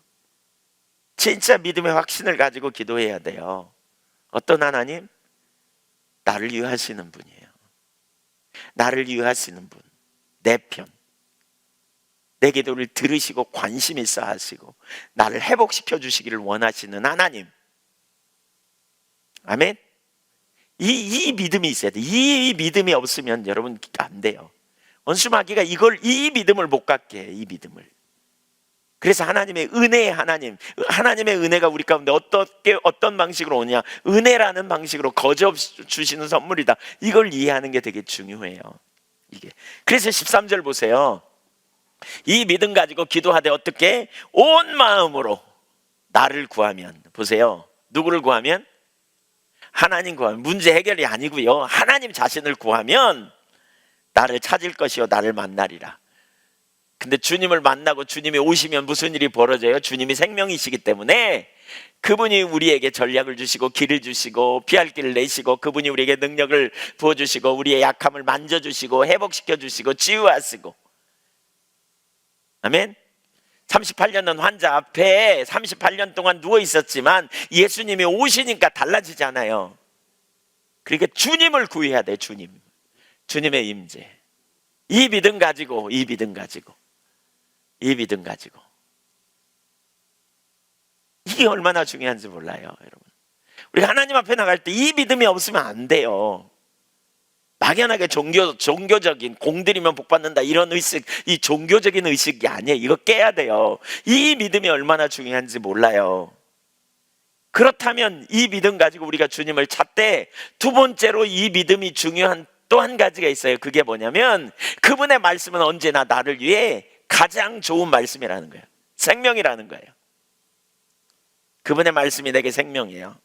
진짜 믿음의 확신을 가지고 기도해야 돼요. 어떤 하나님? 나를 위하시는 분이에요. 나를 위하시는 분. 내 편. 내 기도를 들으시고 관심 있어 하시고 나를 회복시켜 주시기를 원하시는 하나님. 아멘. 이 믿음이 있어야 돼. 이 믿음이 없으면 여러분 안 돼요. 원수마귀가 이 믿음을 못 갖게 해. 이 믿음을. 그래서 하나님의 은혜의 하나님의 은혜가 우리 가운데 어떤 방식으로 오냐? 은혜라는 방식으로 거저없이 주시는 선물이다. 이걸 이해하는 게 되게 중요해요. 이게. 그래서 13절 보세요. 이 믿음 가지고 기도하되 어떻게? 온 마음으로 나를 구하면. 보세요. 누구를 구하면? 하나님 구하면. 문제 해결이 아니고요. 하나님 자신을 구하면 나를 찾을 것이요 나를 만나리라. 근데 주님을 만나고 주님이 오시면 무슨 일이 벌어져요? 주님이 생명이시기 때문에 그분이 우리에게 전략을 주시고 길을 주시고 피할 길을 내시고 그분이 우리에게 능력을 부어주시고 우리의 약함을 만져주시고 회복시켜주시고 치유하시고. 아멘. 38년은 환자 앞에 38년 동안 누워 있었지만 예수님이 오시니까 달라지잖아요. 그러니까 주님을 구해야 돼. 주님의 임재. 이 믿음 가지고 이게 얼마나 중요한지 몰라요, 여러분. 우리가 하나님 앞에 나갈 때 이 믿음이 없으면 안 돼요. 막연하게 종교적인 공들이면 복 받는다 이런 의식, 이 종교적인 의식이 아니에요. 이거 깨야 돼요. 이 믿음이 얼마나 중요한지 몰라요. 그렇다면 이 믿음 가지고 우리가 주님을 찾되 두 번째로 이 믿음이 중요한 또 한 가지가 있어요. 그게 뭐냐면 그분의 말씀은 언제나 나를 위해 가장 좋은 말씀이라는 거예요. 생명이라는 거예요. 그분의 말씀이 내게 생명이에요.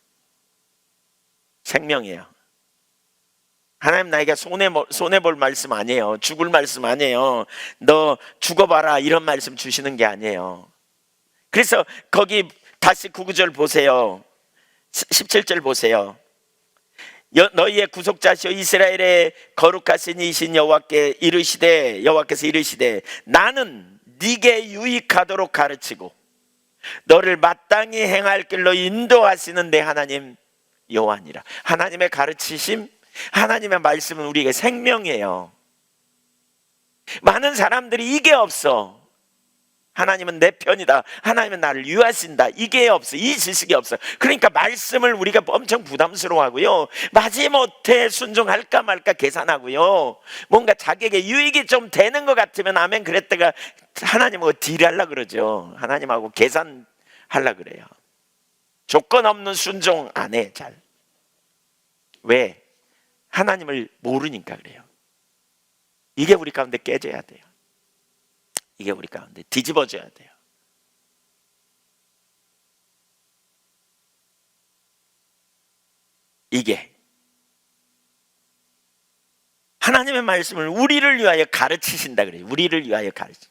하나님 나에게 손해볼 말씀 아니에요. 죽을 말씀 아니에요. 너 죽어봐라 이런 말씀 주시는 게 아니에요. 그래서 거기 다시 9절 보세요. 17절 보세요. 너희의 구속자시오 이스라엘의 거룩하신 이신 여호와께서 이르시되 나는 네게 유익하도록 가르치고 너를 마땅히 행할 길로 인도하시는 내 하나님 여호와니라. 하나님의 가르치심, 하나님의 말씀은 우리에게 생명이에요. 많은 사람들이 이게 없어. 하나님은 내 편이다, 하나님은 나를 유하신다, 이게 없어. 이 지식이 없어. 그러니까 말씀을 우리가 엄청 부담스러워하고요, 마지못해 순종할까 말까 계산하고요, 뭔가 자기에게 유익이 좀 되는 것 같으면 아멘 그랬다가 하나님하고 딜하려고 그러죠. 하나님하고 계산하려고 그래요. 조건 없는 순종 안 해 잘. 왜? 하나님을 모르니까 그래요. 이게 우리 가운데 깨져야 돼요. 이게 우리 가운데 뒤집어져야 돼요. 이게 하나님의 말씀을 우리를 위하여 가르치신다 그래요. 우리를 위하여 가르치.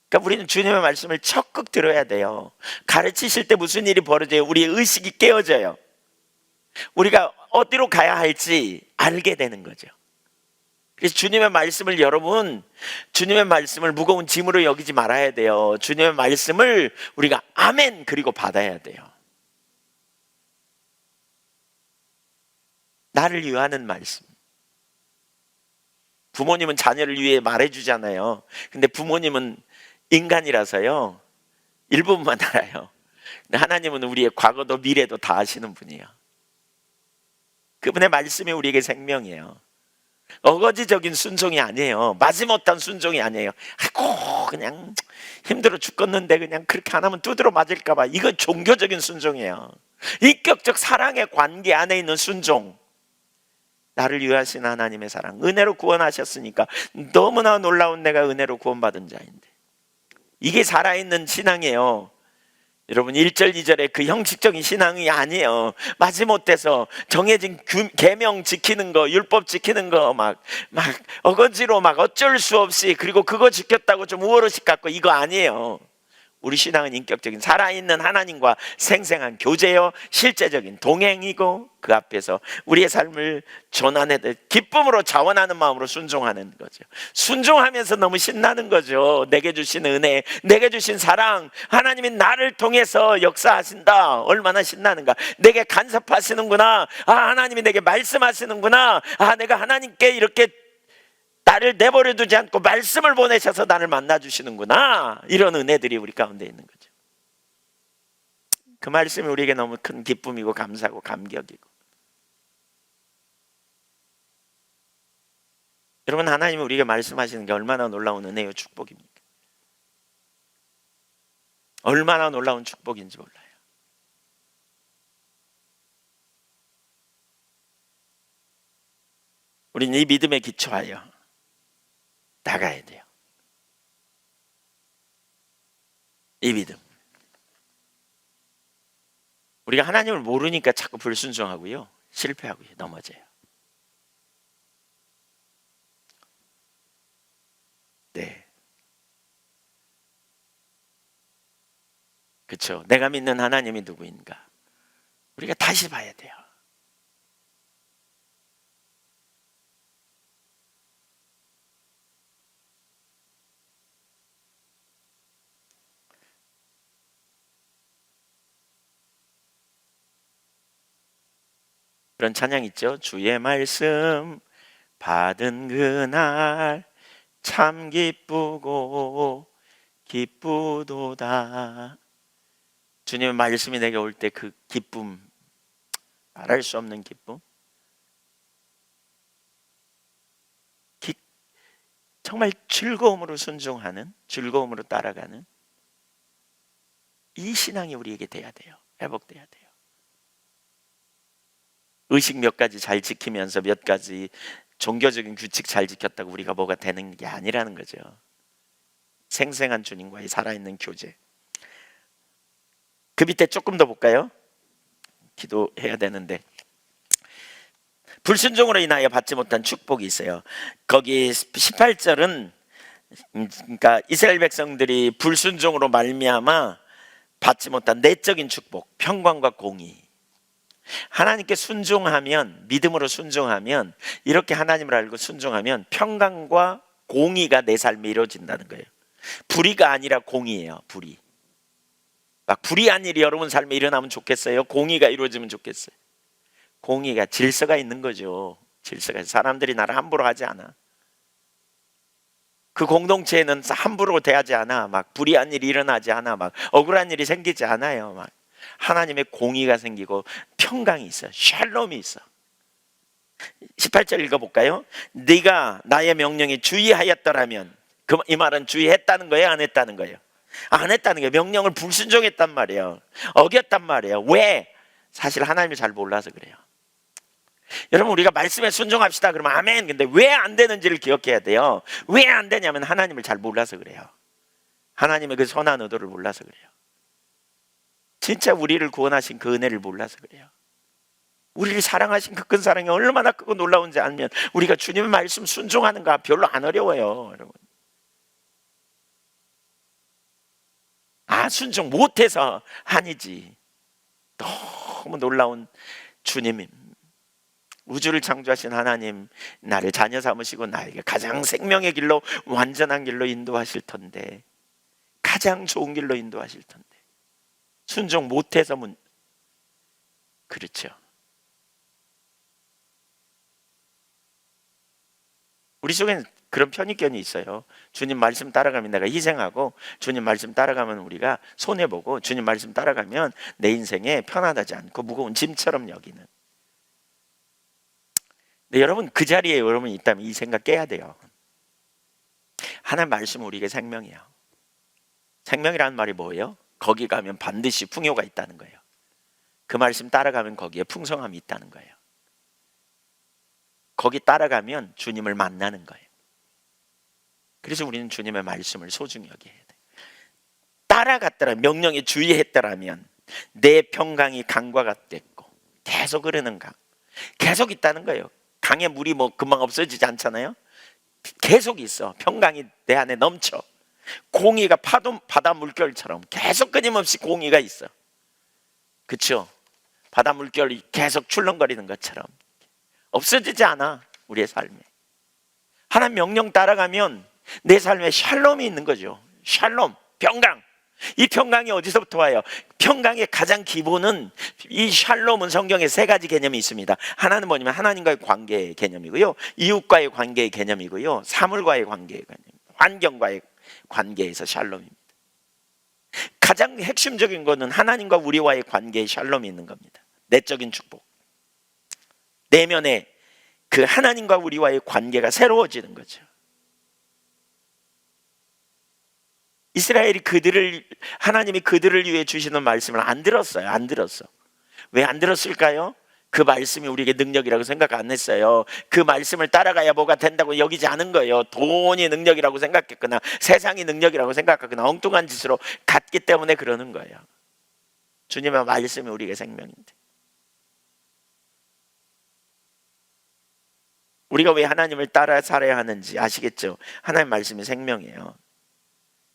그러니까 우리는 주님의 말씀을 적극 들어야 돼요. 가르치실 때 무슨 일이 벌어져요? 우리의 의식이 깨어져요. 우리가 어디로 가야 할지 알게 되는 거죠. 그래서 주님의 말씀을, 여러분, 주님의 말씀을 무거운 짐으로 여기지 말아야 돼요. 주님의 말씀을 우리가 아멘 그리고 받아야 돼요. 나를 위하는 말씀. 부모님은 자녀를 위해 말해주잖아요. 근데 부모님은 인간이라서요, 일부분만 알아요. 근데 하나님은 우리의 과거도 미래도 다 아시는 분이에요. 그분의 말씀이 우리에게 생명이에요. 어거지적인 순종이 아니에요. 마지못한 순종이 아니에요. 아이고 그냥 힘들어 죽겠는데 그냥 그렇게 안 하면 두드러 맞을까 봐. 이건 종교적인 순종이에요. 인격적 사랑의 관계 안에 있는 순종. 나를 위하신 하나님의 사랑, 은혜로 구원하셨으니까 너무나 놀라운 내가 은혜로 구원받은 자인데, 이게 살아있는 신앙이에요. 여러분, 1절 2절에 그 형식적인 신앙이 아니에요. 마지못해서 정해진 계명 지키는 거, 율법 지키는 거 막 어거지로 막 어쩔 수 없이, 그리고 그거 지켰다고 좀 우월의식 갖고, 이거 아니에요. 우리 신앙은 인격적인 살아있는 하나님과 생생한 교제요, 실제적인 동행이고, 그 앞에서 우리의 삶을 전환해듯 기쁨으로 자원하는 마음으로 순종하는 거죠. 순종하면서 너무 신나는 거죠. 내게 주신 은혜, 내게 주신 사랑, 하나님이 나를 통해서 역사하신다. 얼마나 신나는가. 내게 간섭하시는구나. 하나님이 내게 말씀하시는구나. 내가 하나님께 이렇게 나를 내버려 두지 않고 말씀을 보내셔서 나를 만나주시는구나. 이런 은혜들이 우리 가운데 있는 거죠. 그 말씀이 우리에게 너무 큰 기쁨이고 감사고 감격이고. 여러분, 하나님이 우리에게 말씀하시는 게 얼마나 놀라운 은혜요 축복입니까? 얼마나 놀라운 축복인지 몰라요. 우리는 이 믿음에 기초하여 나가야 돼요. 이 믿음. 우리가 하나님을 모르니까 자꾸 불순종하고요, 실패하고요, 넘어져요. 네, 그렇죠. 내가 믿는 하나님이 누구인가? 우리가 다시 봐야 돼요. 그런 찬양 있죠. 주의 말씀 받은 그날 참 기쁘고 기쁘도다. 주님의 말씀이 내게 올 때 그 기쁨, 말할 수 없는 기쁨, 정말 즐거움으로 순종하는, 즐거움으로 따라가는 이 신앙이 우리에게 돼야 돼요. 회복돼야 돼요. 의식 몇 가지 잘 지키면서 몇 가지 종교적인 규칙 잘 지켰다고 우리가 뭐가 되는 게 아니라는 거죠. 생생한 주님과의 살아있는 교제. 그 밑에 조금 더 볼까요? 기도해야 되는데, 불순종으로 인하여 받지 못한 축복이 있어요. 거기 18절은 그러니까 이스라엘 백성들이 불순종으로 말미암아 받지 못한 내적인 축복, 평강과 공의. 하나님께 순종하면, 믿음으로 순종하면, 이렇게 하나님을 알고 순종하면 평강과 공의가 내 삶에 이루어진다는 거예요. 불의가 아니라 공의예요. 불의. 막 불의한 일이 여러분 삶에 일어나면 좋겠어요? 공의가 이루어지면 좋겠어요? 공의가 질서가 있는 거죠. 질서가. 사람들이 나를 함부로 하지 않아. 그 공동체에는 함부로 대하지 않아. 막 불의한 일이 일어나지 않아. 막 억울한 일이 생기지 않아요. 막 하나님의 공의가 생기고 평강이 있어요. 샬롬이 있어. 18절 읽어볼까요? 네가 나의 명령에 주의하였더라면, 이 말은 주의했다는 거예요? 안 했다는 거예요? 안 했다는 거예요. 명령을 불순종했단 말이에요. 어겼단 말이에요. 왜? 사실 하나님을 잘 몰라서 그래요. 여러분, 우리가 말씀에 순종합시다 그러면 아멘. 근데 왜 안 되는지를 기억해야 돼요. 왜 안 되냐면 하나님을 잘 몰라서 그래요. 하나님의 그 선한 의도를 몰라서 그래요. 진짜 우리를 구원하신 그 은혜를 몰라서 그래요. 우리를 사랑하신 그 큰 사랑이 얼마나 크고 놀라운지 알면 우리가 주님의 말씀 순종하는 거 별로 안 어려워요, 여러분. 순종 못해서 아니지. 너무 놀라운 주님, 우주를 창조하신 하나님, 나를 자녀 삼으시고 나에게 가장 생명의 길로, 완전한 길로 인도하실 텐데, 가장 좋은 길로 인도하실 텐데 순종 못해서 그렇죠. 우리 속에는 그런 편견이 있어요. 주님 말씀 따라가면 내가 희생하고, 주님 말씀 따라가면 우리가 손해보고, 주님 말씀 따라가면 내 인생에 편안하지 않고 무거운 짐처럼 여기는. 근데 여러분, 그 자리에 여러분이 있다면 이 생각 깨야 돼요. 하나님 말씀은 우리에게 생명이에요. 생명이라는 말이 뭐예요? 거기 가면 반드시 풍요가 있다는 거예요. 그 말씀 따라가면 거기에 풍성함이 있다는 거예요. 거기 따라가면 주님을 만나는 거예요. 그래서 우리는 주님의 말씀을 소중히 여겨야 돼요. 따라갔더라면, 명령에 주의했더라면 내 평강이 강과 같겠고, 계속 흐르는 강, 계속 있다는 거예요. 강에 물이 금방 없어지지 않잖아요. 계속 있어. 평강이 내 안에 넘쳐. 공의가 바다 물결처럼 계속 끊임없이 공의가 있어. 그렇죠? 바다 물결이 계속 출렁거리는 것처럼 없어지지 않아, 우리의 삶에. 하나님 명령 따라가면 내 삶에 샬롬이 있는 거죠. 샬롬, 평강. 이 평강이 어디서부터 와요? 평강의 가장 기본은, 이 샬롬은 성경에 세 가지 개념이 있습니다. 하나는 뭐냐면 하나님과의 관계의 개념이고요, 이웃과의 관계의 개념이고요, 사물과의 관계의 개념, 환경과의 관계에서 샬롬입니다. 가장 핵심적인 것은 하나님과 우리와의 관계에 샬롬이 있는 겁니다. 내적인 축복. 내면에 그 하나님과 우리와의 관계가 새로워지는 거죠. 이스라엘이 하나님이 그들을 위해 주시는 말씀을 안 들었어요. 안 들었어. 왜 안 들었을까요? 그 말씀이 우리에게 능력이라고 생각 안 했어요. 그 말씀을 따라가야 뭐가 된다고 여기지 않은 거예요. 돈이 능력이라고 생각했거나 세상이 능력이라고 생각하거나 엉뚱한 짓으로 갔기 때문에 그러는 거예요. 주님의 말씀이 우리에게 생명인데. 우리가 왜 하나님을 따라 살아야 하는지 아시겠죠? 하나님 말씀이 생명이에요.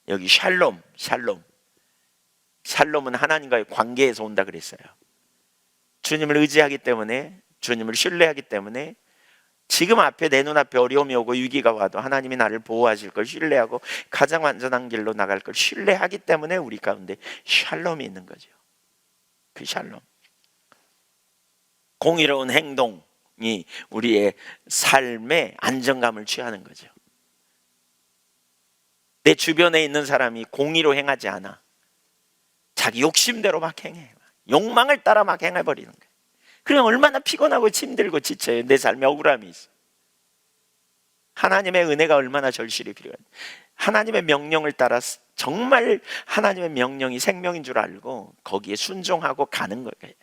여기 샬롬은 하나님과의 관계에서 온다 그랬어요. 주님을 의지하기 때문에, 주님을 신뢰하기 때문에, 지금 앞에 내 눈앞에 어려움이 오고 위기가 와도 하나님이 나를 보호하실 걸 신뢰하고 가장 완전한 길로 나갈 걸 신뢰하기 때문에 우리 가운데 샬롬이 있는 거죠. 그 샬롬, 공의로운 행동이 우리의 삶에 안정감을 취하는 거죠. 내 주변에 있는 사람이 공의로 행하지 않아. 자기 욕심대로 막 행해. 욕망을 따라 막 행해버리는 거예요. 그럼 얼마나 피곤하고 힘들고 지쳐요. 내 삶에 억울함이 있어. 하나님의 은혜가 얼마나 절실히 필요해. 하나님의 명령을 따라, 정말 하나님의 명령이 생명인 줄 알고 거기에 순종하고 가는 거예요.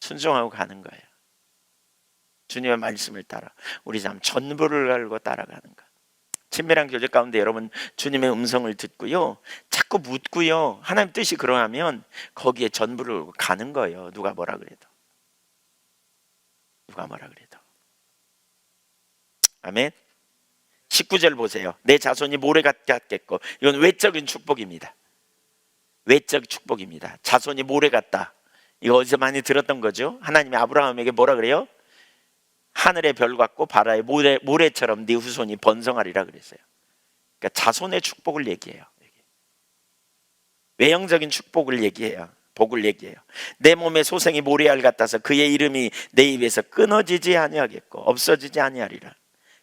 순종하고 가는 거예요. 주님의 말씀을 따라 우리 삶 전부를 걸고 따라가는 거. 친밀한 교제 가운데 여러분, 주님의 음성을 듣고요, 자꾸 묻고요, 하나님 뜻이 그러하면 거기에 전부를 가는 거예요. 누가 뭐라 그래도. 아멘. 19절 보세요. 내 자손이 모래 같겠고. 이건 외적인 축복입니다. 외적 축복입니다. 자손이 모래 같다. 이거 어디서 많이 들었던 거죠? 하나님이 아브라함에게 뭐라 그래요? 하늘의 별 같고 바다의 모래처럼 네 후손이 번성하리라 그랬어요. 그러니까 자손의 축복을 얘기해요. 외형적인 축복을 얘기해요. 복을 얘기해요. 내 몸의 소생이 모래알 같아서 그의 이름이 내 입에서 끊어지지 아니하겠고 없어지지 아니하리라.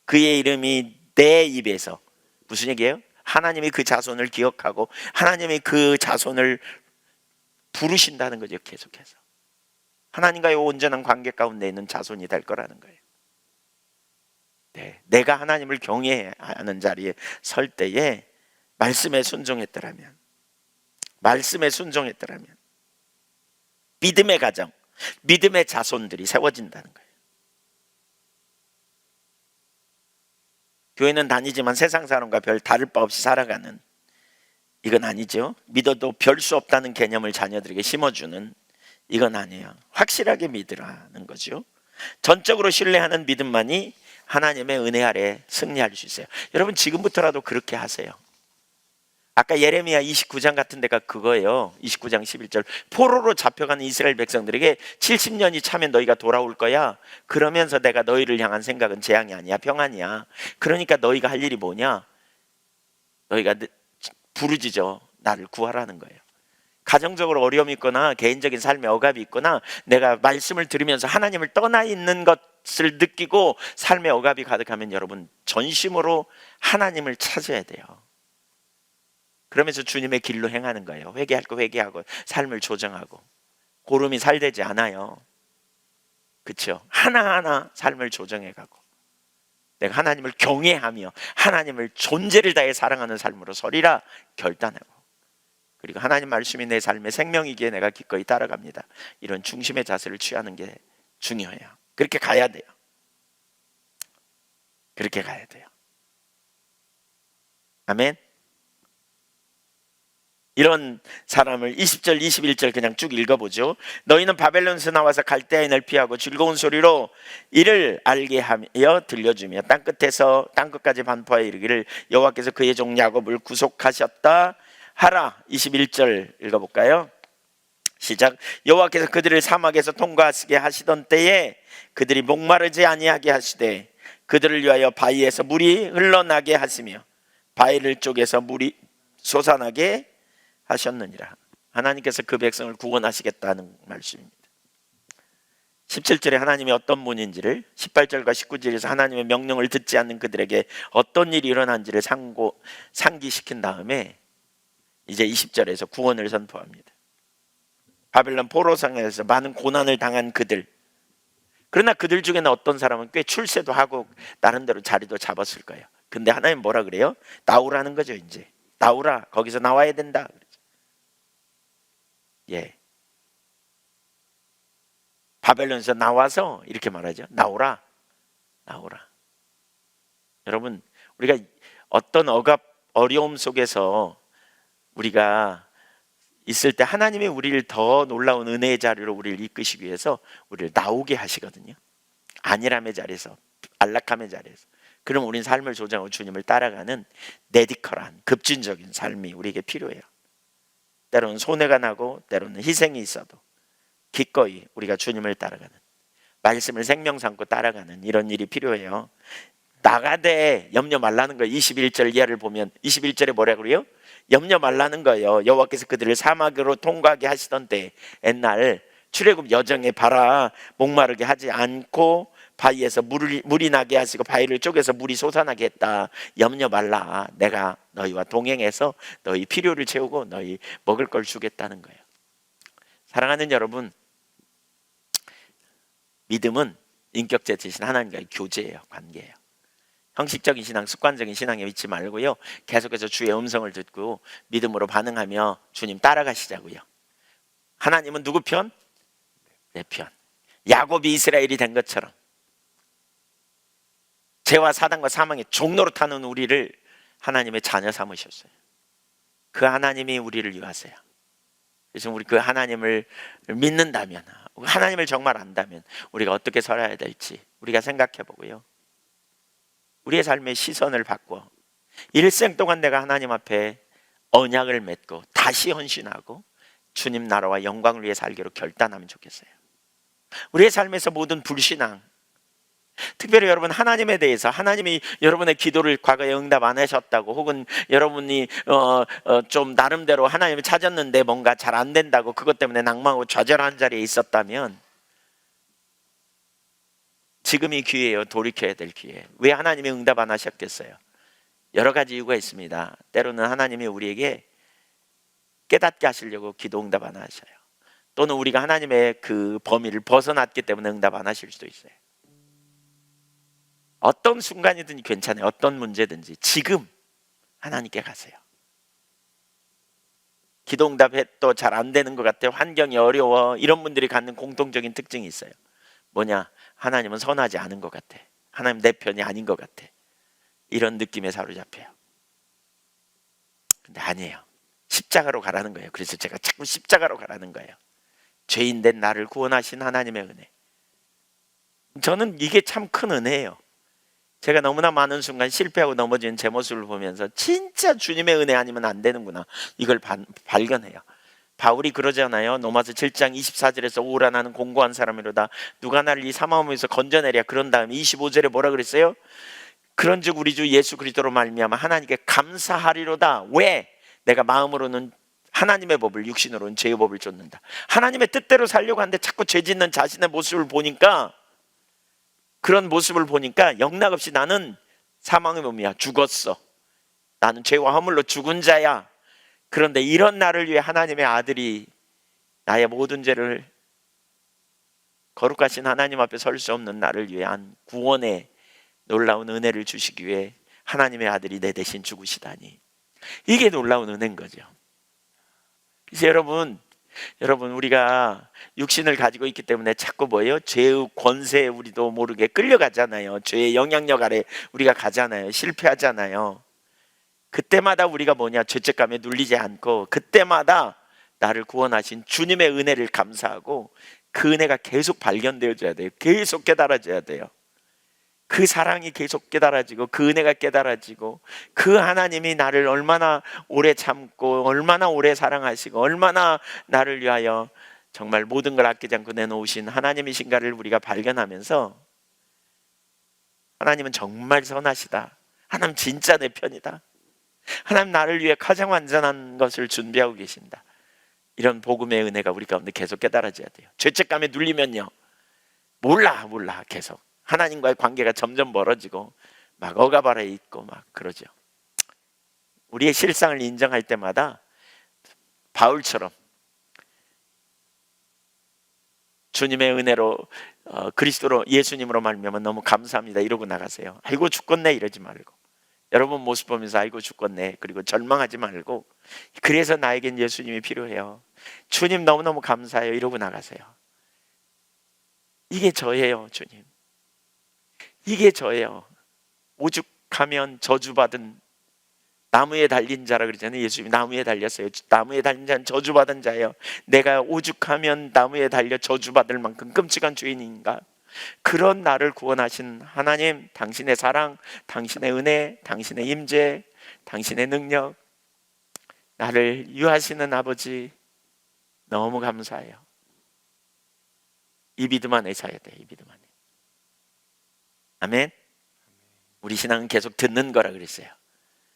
그의 이름이 내 입에서, 무슨 얘기예요? 하나님이 그 자손을 기억하고 하나님이 그 자손을 부르신다는 거죠. 계속해서 하나님과의 온전한 관계 가운데 있는 자손이 될 거라는 거예요. 네, 내가 하나님을 경외하는 자리에 설 때에 말씀에 순종했더라면, 믿음의 가정, 믿음의 자손들이 세워진다는 거예요. 교회는 다니지만 세상 사람과 별 다를 바 없이 살아가는, 이건 아니죠. 믿어도 별 수 없다는 개념을 자녀들에게 심어주는, 이건 아니에요. 확실하게 믿으라는 거죠. 전적으로 신뢰하는 믿음만이 하나님의 은혜 아래 승리할 수 있어요. 여러분 지금부터라도 그렇게 하세요. 아까 예레미야 29장 같은 데가 그거예요. 29장 11절, 포로로 잡혀가는 이스라엘 백성들에게 70년이 차면 너희가 돌아올 거야. 그러면서 내가 너희를 향한 생각은 재앙이 아니야, 평안이야. 그러니까 너희가 할 일이 뭐냐? 너희가 부르짖어 나를 구하라는 거예요. 가정적으로 어려움이 있거나 개인적인 삶에 억압이 있거나 내가 말씀을 들으면서 하나님을 떠나 있는 것을 느끼고 삶에 억압이 가득하면 여러분 전심으로 하나님을 찾아야 돼요. 그러면서 주님의 길로 행하는 거예요. 회개할 거 회개하고 삶을 조정하고. 고름이 살되지 않아요. 그렇죠? 하나하나 삶을 조정해가고 내가 하나님을 경외하며 하나님을 존재를 다해 사랑하는 삶으로 서리라 결단하고, 그리고 하나님 말씀이 내 삶의 생명이기에 내가 기꺼이 따라갑니다. 이런 중심의 자세를 취하는 게 중요해요. 그렇게 가야 돼요. 그렇게 가야 돼요. 아멘. 이런 사람을 20절 21절 그냥 쭉 읽어보죠. 너희는 바벨론에서 나와서 갈대아인을 피하고 즐거운 소리로 이를 알게 하여 들려주며 땅끝까지 반포하여 이르기를 여호와께서 그의 종 야곱을 구속하셨다 하라. 21절 읽어볼까요? 시작. 여호와께서 그들을 사막에서 통과하게 하시던 때에 그들이 목마르지 아니하게 하시되 그들을 위하여 바위에서 물이 흘러나게 하시며 바위를 쪼개서 물이 솟아나게 하셨느니라. 하나님께서 그 백성을 구원하시겠다는 말씀입니다. 17절에 하나님이 어떤 분인지를, 18절과 19절에서 하나님의 명령을 듣지 않는 그들에게 어떤 일이 일어난지를 상기시킨 다음에 이제 20절에서 구원을 선포합니다. 바벨론 포로상에서 많은 고난을 당한 그들, 그러나 그들 중에는 어떤 사람은 꽤 출세도 하고 나름대로 자리도 잡았을 거예요. 근데 하나님 뭐라 그래요? 나오라는 거죠. 이제 나오라, 거기서 나와야 된다. 예, 바벨론에서 나와서 이렇게 말하죠. 나오라. 여러분 우리가 어떤 어려움 속에서 우리가 있을 때 하나님이 우리를 더 놀라운 은혜의 자리로 우리를 이끄시기 위해서 우리를 나오게 하시거든요. 안일함의 자리에서, 안락함의 자리에서. 그럼 우린 삶을 조정하고 주님을 따라가는 레디컬한 급진적인 삶이 우리에게 필요해요. 때로는 손해가 나고 때로는 희생이 있어도 기꺼이 우리가 주님을 따라가는, 말씀을 생명 삼고 따라가는 이런 일이 필요해요. 나가되 염려 말라는 거예요. 21절 이하를 보면 21절에 뭐라 그래요? 염려 말라는 거예요. 여호와께서 그들을 사막으로 통과하게 하시던 때, 옛날 출애굽 여정에 봐라, 목마르게 하지 않고 바위에서 물이 나게 하시고 바위를 쪼개서 물이 솟아나게 했다. 염려 말라. 내가 너희와 동행해서 너희 필요를 채우고 너희 먹을 걸 주겠다는 거예요. 사랑하는 여러분, 믿음은 인격체 되신 하나님과의 교제예요. 관계예요. 형식적인 신앙, 습관적인 신앙에 믿지 말고요, 계속해서 주의 음성을 듣고 믿음으로 반응하며 주님 따라가시자고요. 하나님은 누구 편? 내 편. 야곱이 이스라엘이 된 것처럼 죄와 사단과 사망의 종로로 타는 우리를 하나님의 자녀 삼으셨어요. 그 하나님이 우리를 위하세요. 그래서 우리 그 하나님을 믿는다면, 하나님을 정말 안다면 우리가 어떻게 살아야 될지 우리가 생각해 보고요, 우리의 삶의 시선을 바꿔 일생 동안 내가 하나님 앞에 언약을 맺고 다시 헌신하고 주님 나라와 영광을 위해 살기로 결단하면 좋겠어요. 우리의 삶에서 모든 불신앙, 특별히 여러분 하나님에 대해서, 하나님이 여러분의 기도를 과거에 응답 안 하셨다고, 혹은 여러분이 좀 나름대로 하나님을 찾았는데 뭔가 잘 안 된다고 그것 때문에 낭망하고 좌절한 자리에 있었다면 지금이 기회예요. 돌이켜야 될 기회. 왜 하나님이 응답 안 하셨겠어요? 여러 가지 이유가 있습니다. 때로는 하나님이 우리에게 깨닫게 하시려고 기도 응답 안 하셔요. 또는 우리가 하나님의 그 범위를 벗어났기 때문에 응답 안 하실 수도 있어요. 어떤 순간이든지 괜찮아요. 어떤 문제든지 지금 하나님께 가세요. 기도 응답도 잘 안 되는 것 같아요. 환경이 어려워. 이런 분들이 갖는 공통적인 특징이 있어요. 뭐냐? 하나님은 선하지 않은 것 같아. 하나님 내 편이 아닌 것 같아. 이런 느낌에 사로잡혀요. 근데 아니에요. 십자가로 가라는 거예요. 그래서 제가 자꾸 십자가로 가라는 거예요. 죄인 된 나를 구원하신 하나님의 은혜. 저는 이게 참 큰 은혜예요. 제가 너무나 많은 순간 실패하고 넘어지는 제 모습을 보면서 진짜 주님의 은혜 아니면 안 되는구나, 이걸 발견해요. 바울이 그러잖아요. 로마서 7장 24절에서 오라 나는 공고한 사람이로다 누가 나를 이 사마움에서 건져내랴. 그런 다음에 25절에 뭐라 그랬어요? 그런즉 우리 주 예수 그리스도로 말미암아 하나님께 감사하리로다. 왜? 내가 마음으로는 하나님의 법을, 육신으로는 죄의 법을 쫓는다. 하나님의 뜻대로 살려고 하는데 자꾸 죄 짓는 자신의 모습을 보니까, 그런 모습을 보니까 영락없이 나는 사망의 몸이야. 죽었어. 나는 죄와 허물로 죽은 자야. 그런데 이런 나를 위해 하나님의 아들이 나의 모든 죄를, 거룩하신 하나님 앞에 설 수 없는 나를 위한 구원의 놀라운 은혜를 주시기 위해 하나님의 아들이 내 대신 죽으시다니, 이게 놀라운 은혜인 거죠. 그래서 여러분 우리가 육신을 가지고 있기 때문에 자꾸 뭐예요? 죄의 권세에 우리도 모르게 끌려가잖아요. 죄의 영향력 아래 우리가 가잖아요. 실패하잖아요. 그때마다 우리가 뭐냐? 죄책감에 눌리지 않고 그때마다 나를 구원하신 주님의 은혜를 감사하고 그 은혜가 계속 발견되어져야 돼요. 계속 깨달아져야 돼요. 그 사랑이 계속 깨달아지고 그 은혜가 깨달아지고 그 하나님이 나를 얼마나 오래 참고 얼마나 오래 사랑하시고 얼마나 나를 위하여 정말 모든 걸 아끼지 않고 내놓으신 하나님이신가를 우리가 발견하면서, 하나님은 정말 선하시다. 하나님 진짜 내 편이다. 하나님 나를 위해 가장 완전한 것을 준비하고 계신다. 이런 복음의 은혜가 우리 가운데 계속 깨달아져야 돼요. 죄책감에 눌리면요, 몰라 계속 하나님과의 관계가 점점 멀어지고 막 억압아래 있고 막 그러죠. 우리의 실상을 인정할 때마다 바울처럼 주님의 은혜로 그리스도로 예수님으로 말미암아 너무 감사합니다 이러고 나가세요. 아이고 죽겠네 이러지 말고, 여러분 모습 보면서 아이고 죽겠네 그리고 절망하지 말고, 그래서 나에겐 예수님이 필요해요. 주님 너무너무 감사해요 이러고 나가세요. 이게 저예요. 주님, 이게 저예요. 오죽하면 저주받은 나무에 달린 자라 그러잖아요. 예수님이 나무에 달렸어요. 나무에 달린 자는 저주받은 자예요. 내가 오죽하면 나무에 달려 저주받을 만큼 끔찍한 죄인인가? 그런 나를 구원하신 하나님, 당신의 사랑, 당신의 은혜, 당신의 임재, 당신의 능력, 나를 유하시는 아버지 너무 감사해요. 이 믿음 안에 서야 돼. 이 믿음 안에. 아멘. 우리 신앙은 계속 듣는 거라 그랬어요.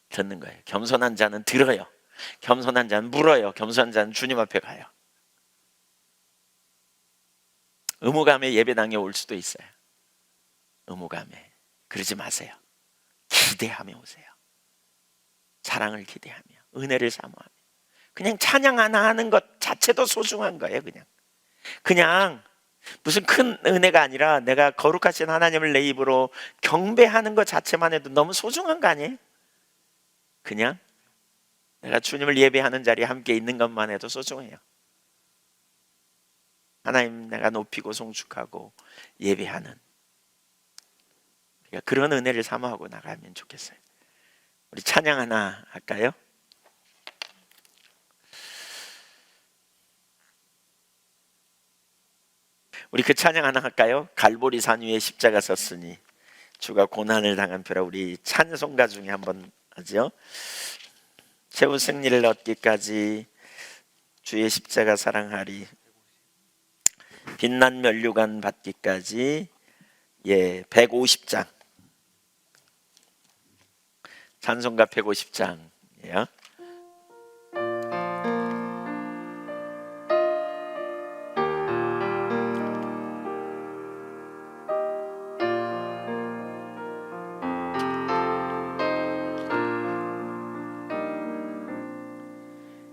듣는 거예요. 겸손한 자는 들어요. 겸손한 자는 물어요. 겸손한 자는 주님 앞에 가요. 의무감에 예배당에 올 수도 있어요. 의무감에. 그러지 마세요. 기대하며 오세요. 사랑을 기대하며 은혜를 사모하며. 그냥 찬양 하나 하는 것 자체도 소중한 거예요. 그냥 무슨 큰 은혜가 아니라 내가 거룩하신 하나님을 내 입으로 경배하는 것 자체만 해도 너무 소중한 거 아니에요? 그냥 내가 주님을 예배하는 자리에 함께 있는 것만 해도 소중해요. 하나님 내가 높이고 송축하고 예배하는, 그러니까 그런 은혜를 사모하고 나가면 좋겠어요. 우리 찬양 하나 할까요? 우리 그 찬양 하나 할까요? 갈보리 산 위에 십자가 섰으니 주가 고난을 당한 표라. 우리 찬송가 중에 한번 하죠. 최후 승리를 얻기까지 주의 십자가 사랑하리, 빛난 면류관 받기까지 예, 150장. 찬송가 150장이에요.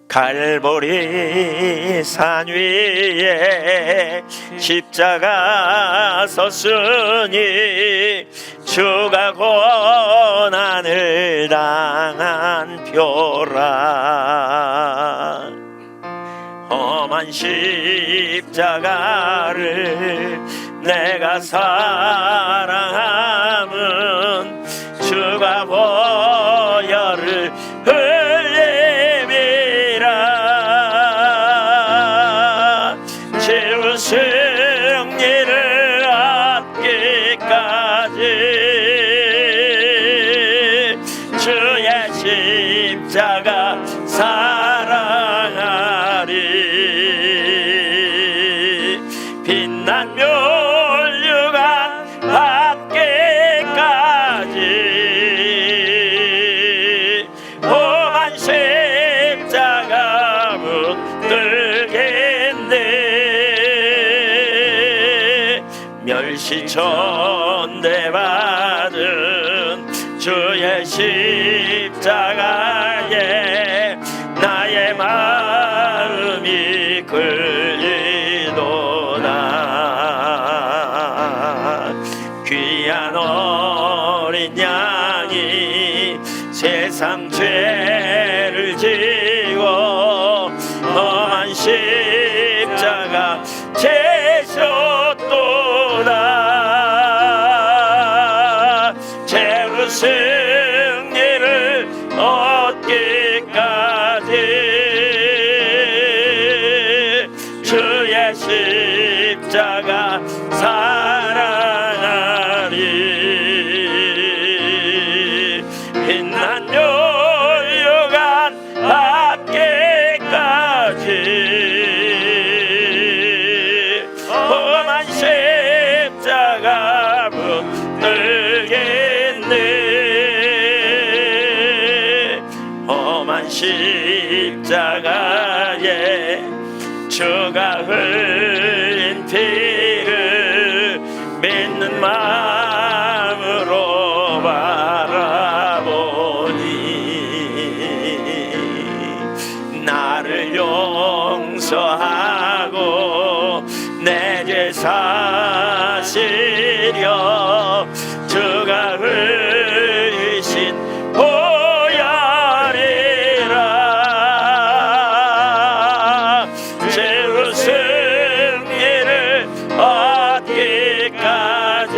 갈보리 산 위에 십자가 섰으니 주가 고난을 당한 표라. 험한 십자가를 내가 사랑함은 주가 보혈을 승리를 얻기까지 주의 십자가 사랑하리. 빛난 멸류관 받기까지 험한 십자가 붙들겠네. 멸시천대 받은 주의 십자가에 나의 마음이 끌리도다. 귀한 어린 양이 세상 죄를 지고 험한 십자가 제셨도다. 죄로 승리를 얻기까지 주의 십자가 사랑하리. 빛난 멸류관 받기까지 험한 십자가 붙들겠네. 험한 십자가에 주가 흘린 피를 믿는 마음으로 바라보니 나를 용서하고 내 죄 사시려 주가 흘리신 보혈이라. 죄로 승리를 얻기까지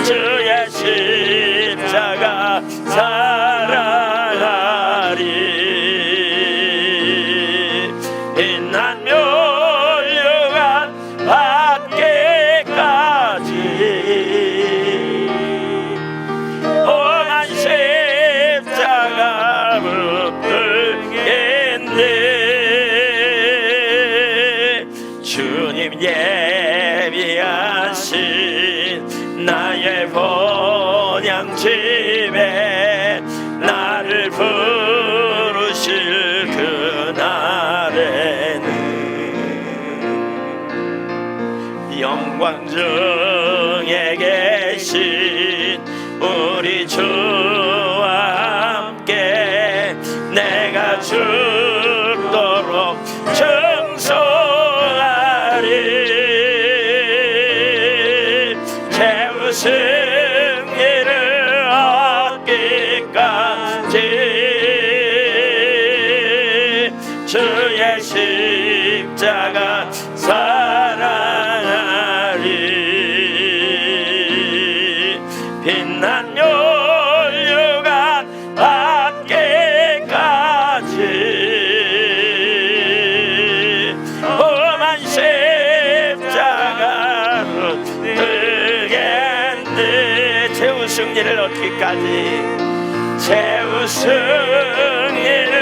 주의 십자가 사랑하리. 빛난 멸류관 받기까지 험한 십자가 붙들겠네. 주님 예비하신 나의 본향집에 나를 부르실 그날에는 영광 중에 계신 우리 주와 함께 내가 죽도록 증송하리. 최후 승리를 얻기까지 주의 십자가 사랑하리. 빛난 멸류관 받기까지 험한 십자가 붙들겠네. 최후 승리를 얻기까지 최후 승리를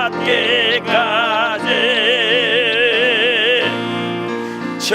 얻기까지 주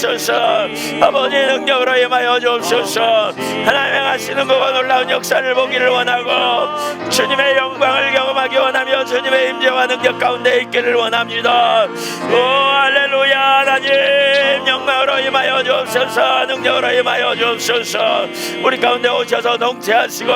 주옵소서. 아버지 능력으로 임하여 주옵소서. 하나님의 하시는 그와 놀라운 역사를 보기를 원하고 주님의 영광을 경험하기 원하며 주님의 임재와 능력 가운데 있기를 원합니다. 오 할렐루야. 하나님 영광으로 임하여 주옵소서. 능력으로 임하여 주옵소서. 우리 가운데 오셔서 동체하시고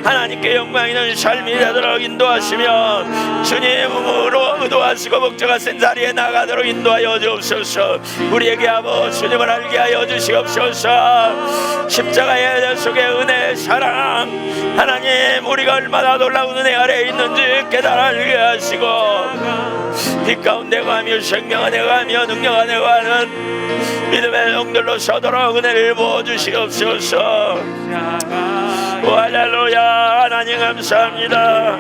하나님께 영광 있는 삶이 되도록 인도하시며 주님으로 의도하시고 목적하신 자리에 나가도록 인도하여 주옵소서. 우리에게 아버지 주님을 알게 하여 주시옵소서. 십자가의 속에 은혜 사랑 하나님 우리가 얼마나 놀라운 은혜 아래에 있는지 깨달게 하시고 빛 가운데 가며 생명 안에 가며 능력 안에 가는 믿음의 영들로 서도록 은혜를 부어주시옵소서. 할렐루야. 하나님 감사합니다.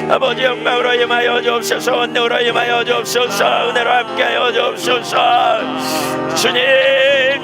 아버지 영광으로 임하여 주옵소서. 은혜로 임하여 주옵소서. 은혜로 함께하여 주옵소서. 주님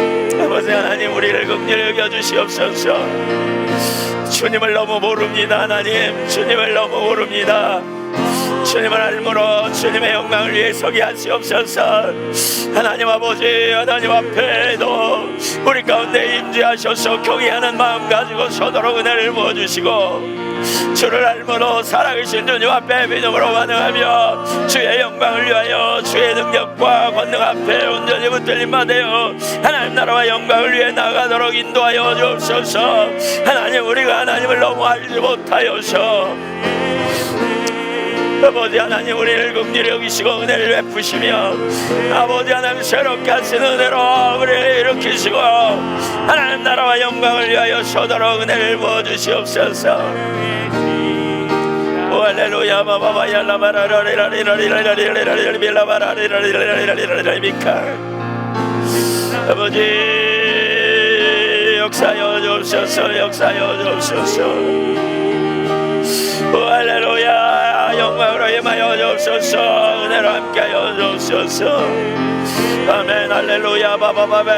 아버지 하나님, 우리를 긍휼히 여겨주시옵소서. 주님을 너무 모릅니다. 하나님, 주님을 너무 모릅니다. 주님을 알므로 주님의 영광을 위해 서게 하시옵소서. 하나님 아버지, 하나님 앞에도 우리 가운데 임재하셔서 경외하는 마음 가지고 서도록 은혜를 부어주시고, 주를 알므로 살아계신 주님 앞에 믿음으로 반응하며 주의 영광을 위하여 주의 능력과 권능 앞에 온전히 붙들림 받아요. 하나님 나라와 영광을 위해 나가도록 인도하여 주옵소서. 하나님, 우리가 하나님을 너무 알지 못하여서 아버지 하나님, 우리를 긍휼히 여기시고 은혜를 베푸시며 아버지 하나님 새롭게 하시는 은혜로 우리를 일으키시고 하나님 나라와 영광을 위하여 서도록 은혜를 부어주시옵소서. 할렐루야. 아버지 역사여 주옵소서. 역사여 주옵소서. 할렐루야. 영광으로 임하여 주옵소서. 은혜로 함께하여 주옵소서. 아멘. 할렐루야. 바바바바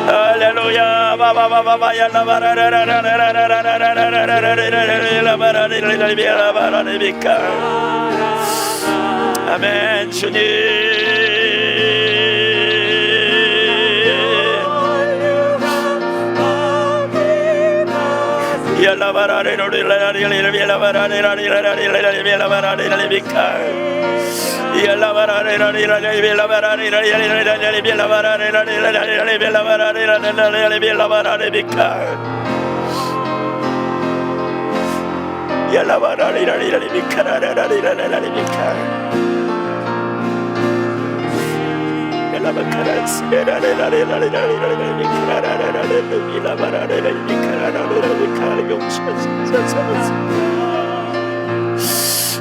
할렐루야. 바바바바 아멘. 주님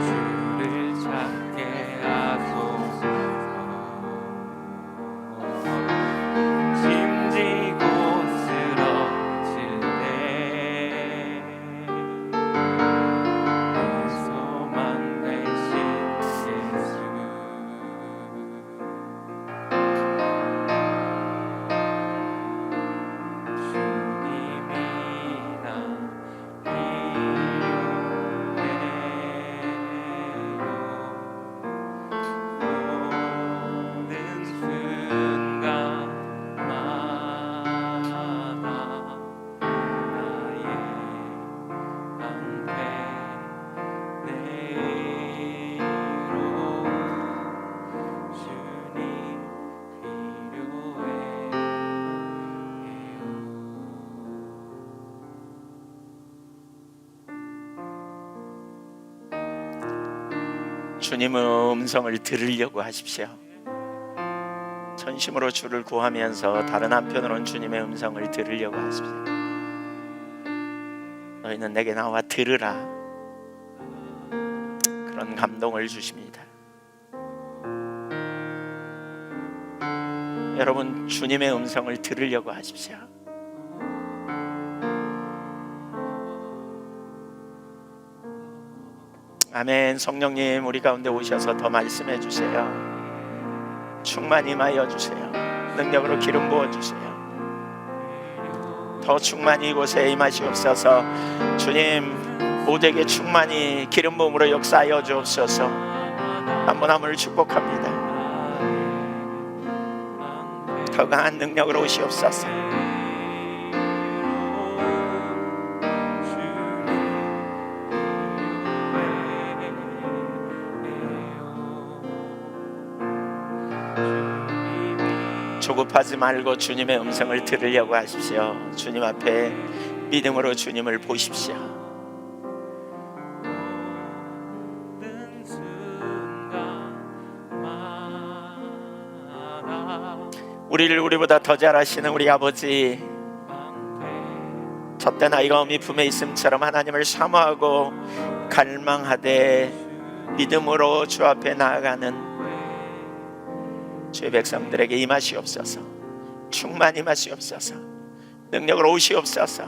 주를 찾게 하소서. 짐지고 쓰러질 때 소망 되신 예수. 주님이 나 모든 순간마다 나의 방패 내로 주님 필요해요. 주님의 음성을 들으려고 하십시오. 전심으로 주를 구하면서 다른 한편으로는 주님의 음성을 들으려고 하십시오. 너희는 내게 나와 들으라. 그런 감동을 주십니다. 여러분, 주님의 음성을 들으려고 하십시오. 아멘. 성령님 우리 가운데 오셔서 더 말씀해 주세요. 충만히 임하여 주세요. 능력으로 기름 부어 주세요. 더 충만히 이곳에 임하시옵소서. 주님, 모두에게 충만히 기름 부음으로 역사하여 주옵소서. 한 분 한 분을 축복합니다. 더 강한 능력으로 오시옵소서. 조급하지 말고 주님의 음성을 들으려고 하십시오. 주님 앞에 믿음으로 주님을 보십시오. 우리를 우리보다 더 잘 아시는 우리 아버지, 젖된 아이가 어미 품에 있음처럼 하나님을 사모하고 갈망하되 믿음으로 주 앞에 나아가는 주의 백성들에게 임하시옵소서. 충만히 임하시옵소서. 능력으로 오시옵소서.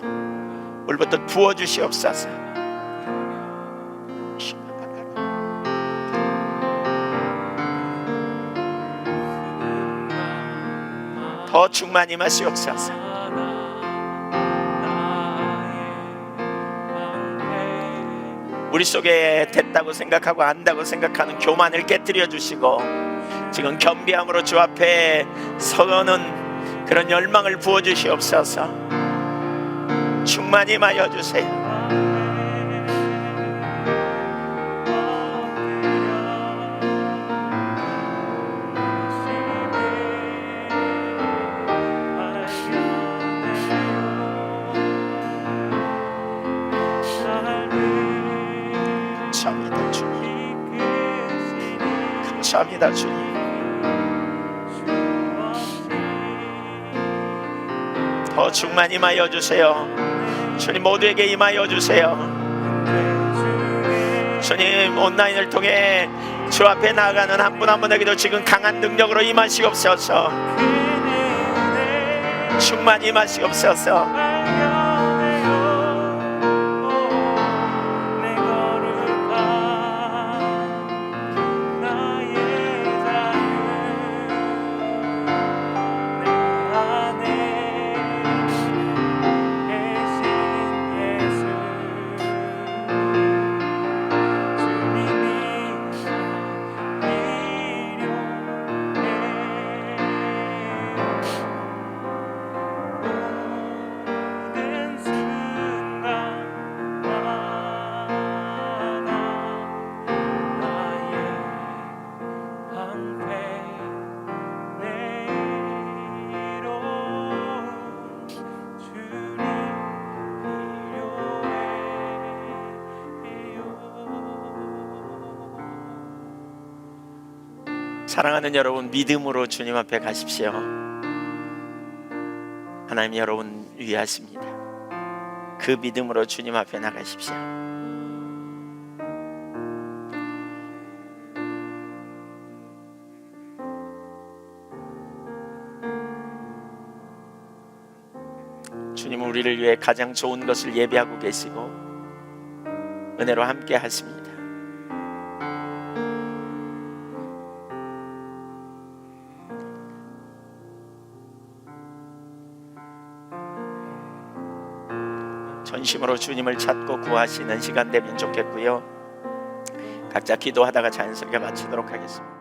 물부터 부어주시옵소서. 더 충만히 임하시옵소서. 우리 속에 됐다고 생각하고 안다고 생각하는 교만을 깨뜨려 주시고 지금 겸비함으로 주 앞에 서는 그런 열망을 부어주시옵소서. 충만히 임하여 주세요. 감사합니다 주님. 감사합니다 주님. 더 충만히 임하여 주세요. 주님, 모두에게 임하여 주세요. 주님, 온라인을 통해 주 앞에 나아가는 한 분 한 분에게도 지금 강한 능력으로 임하시옵소서. 충만히 임하시옵소서. 사랑하는 여러분, 믿음으로 주님 앞에 가십시오. 하나님 여러분 위하십니다. 그 믿음으로 주님 앞에 나가십시오. 주님은 우리를 위해 가장 좋은 것을 예비하고 계시고 은혜로 함께 하십니다. 전심으로 주님을 찾고 구하시는 시간 되면 좋겠고요. 각자 기도하다가 자연스럽게 마치도록 하겠습니다.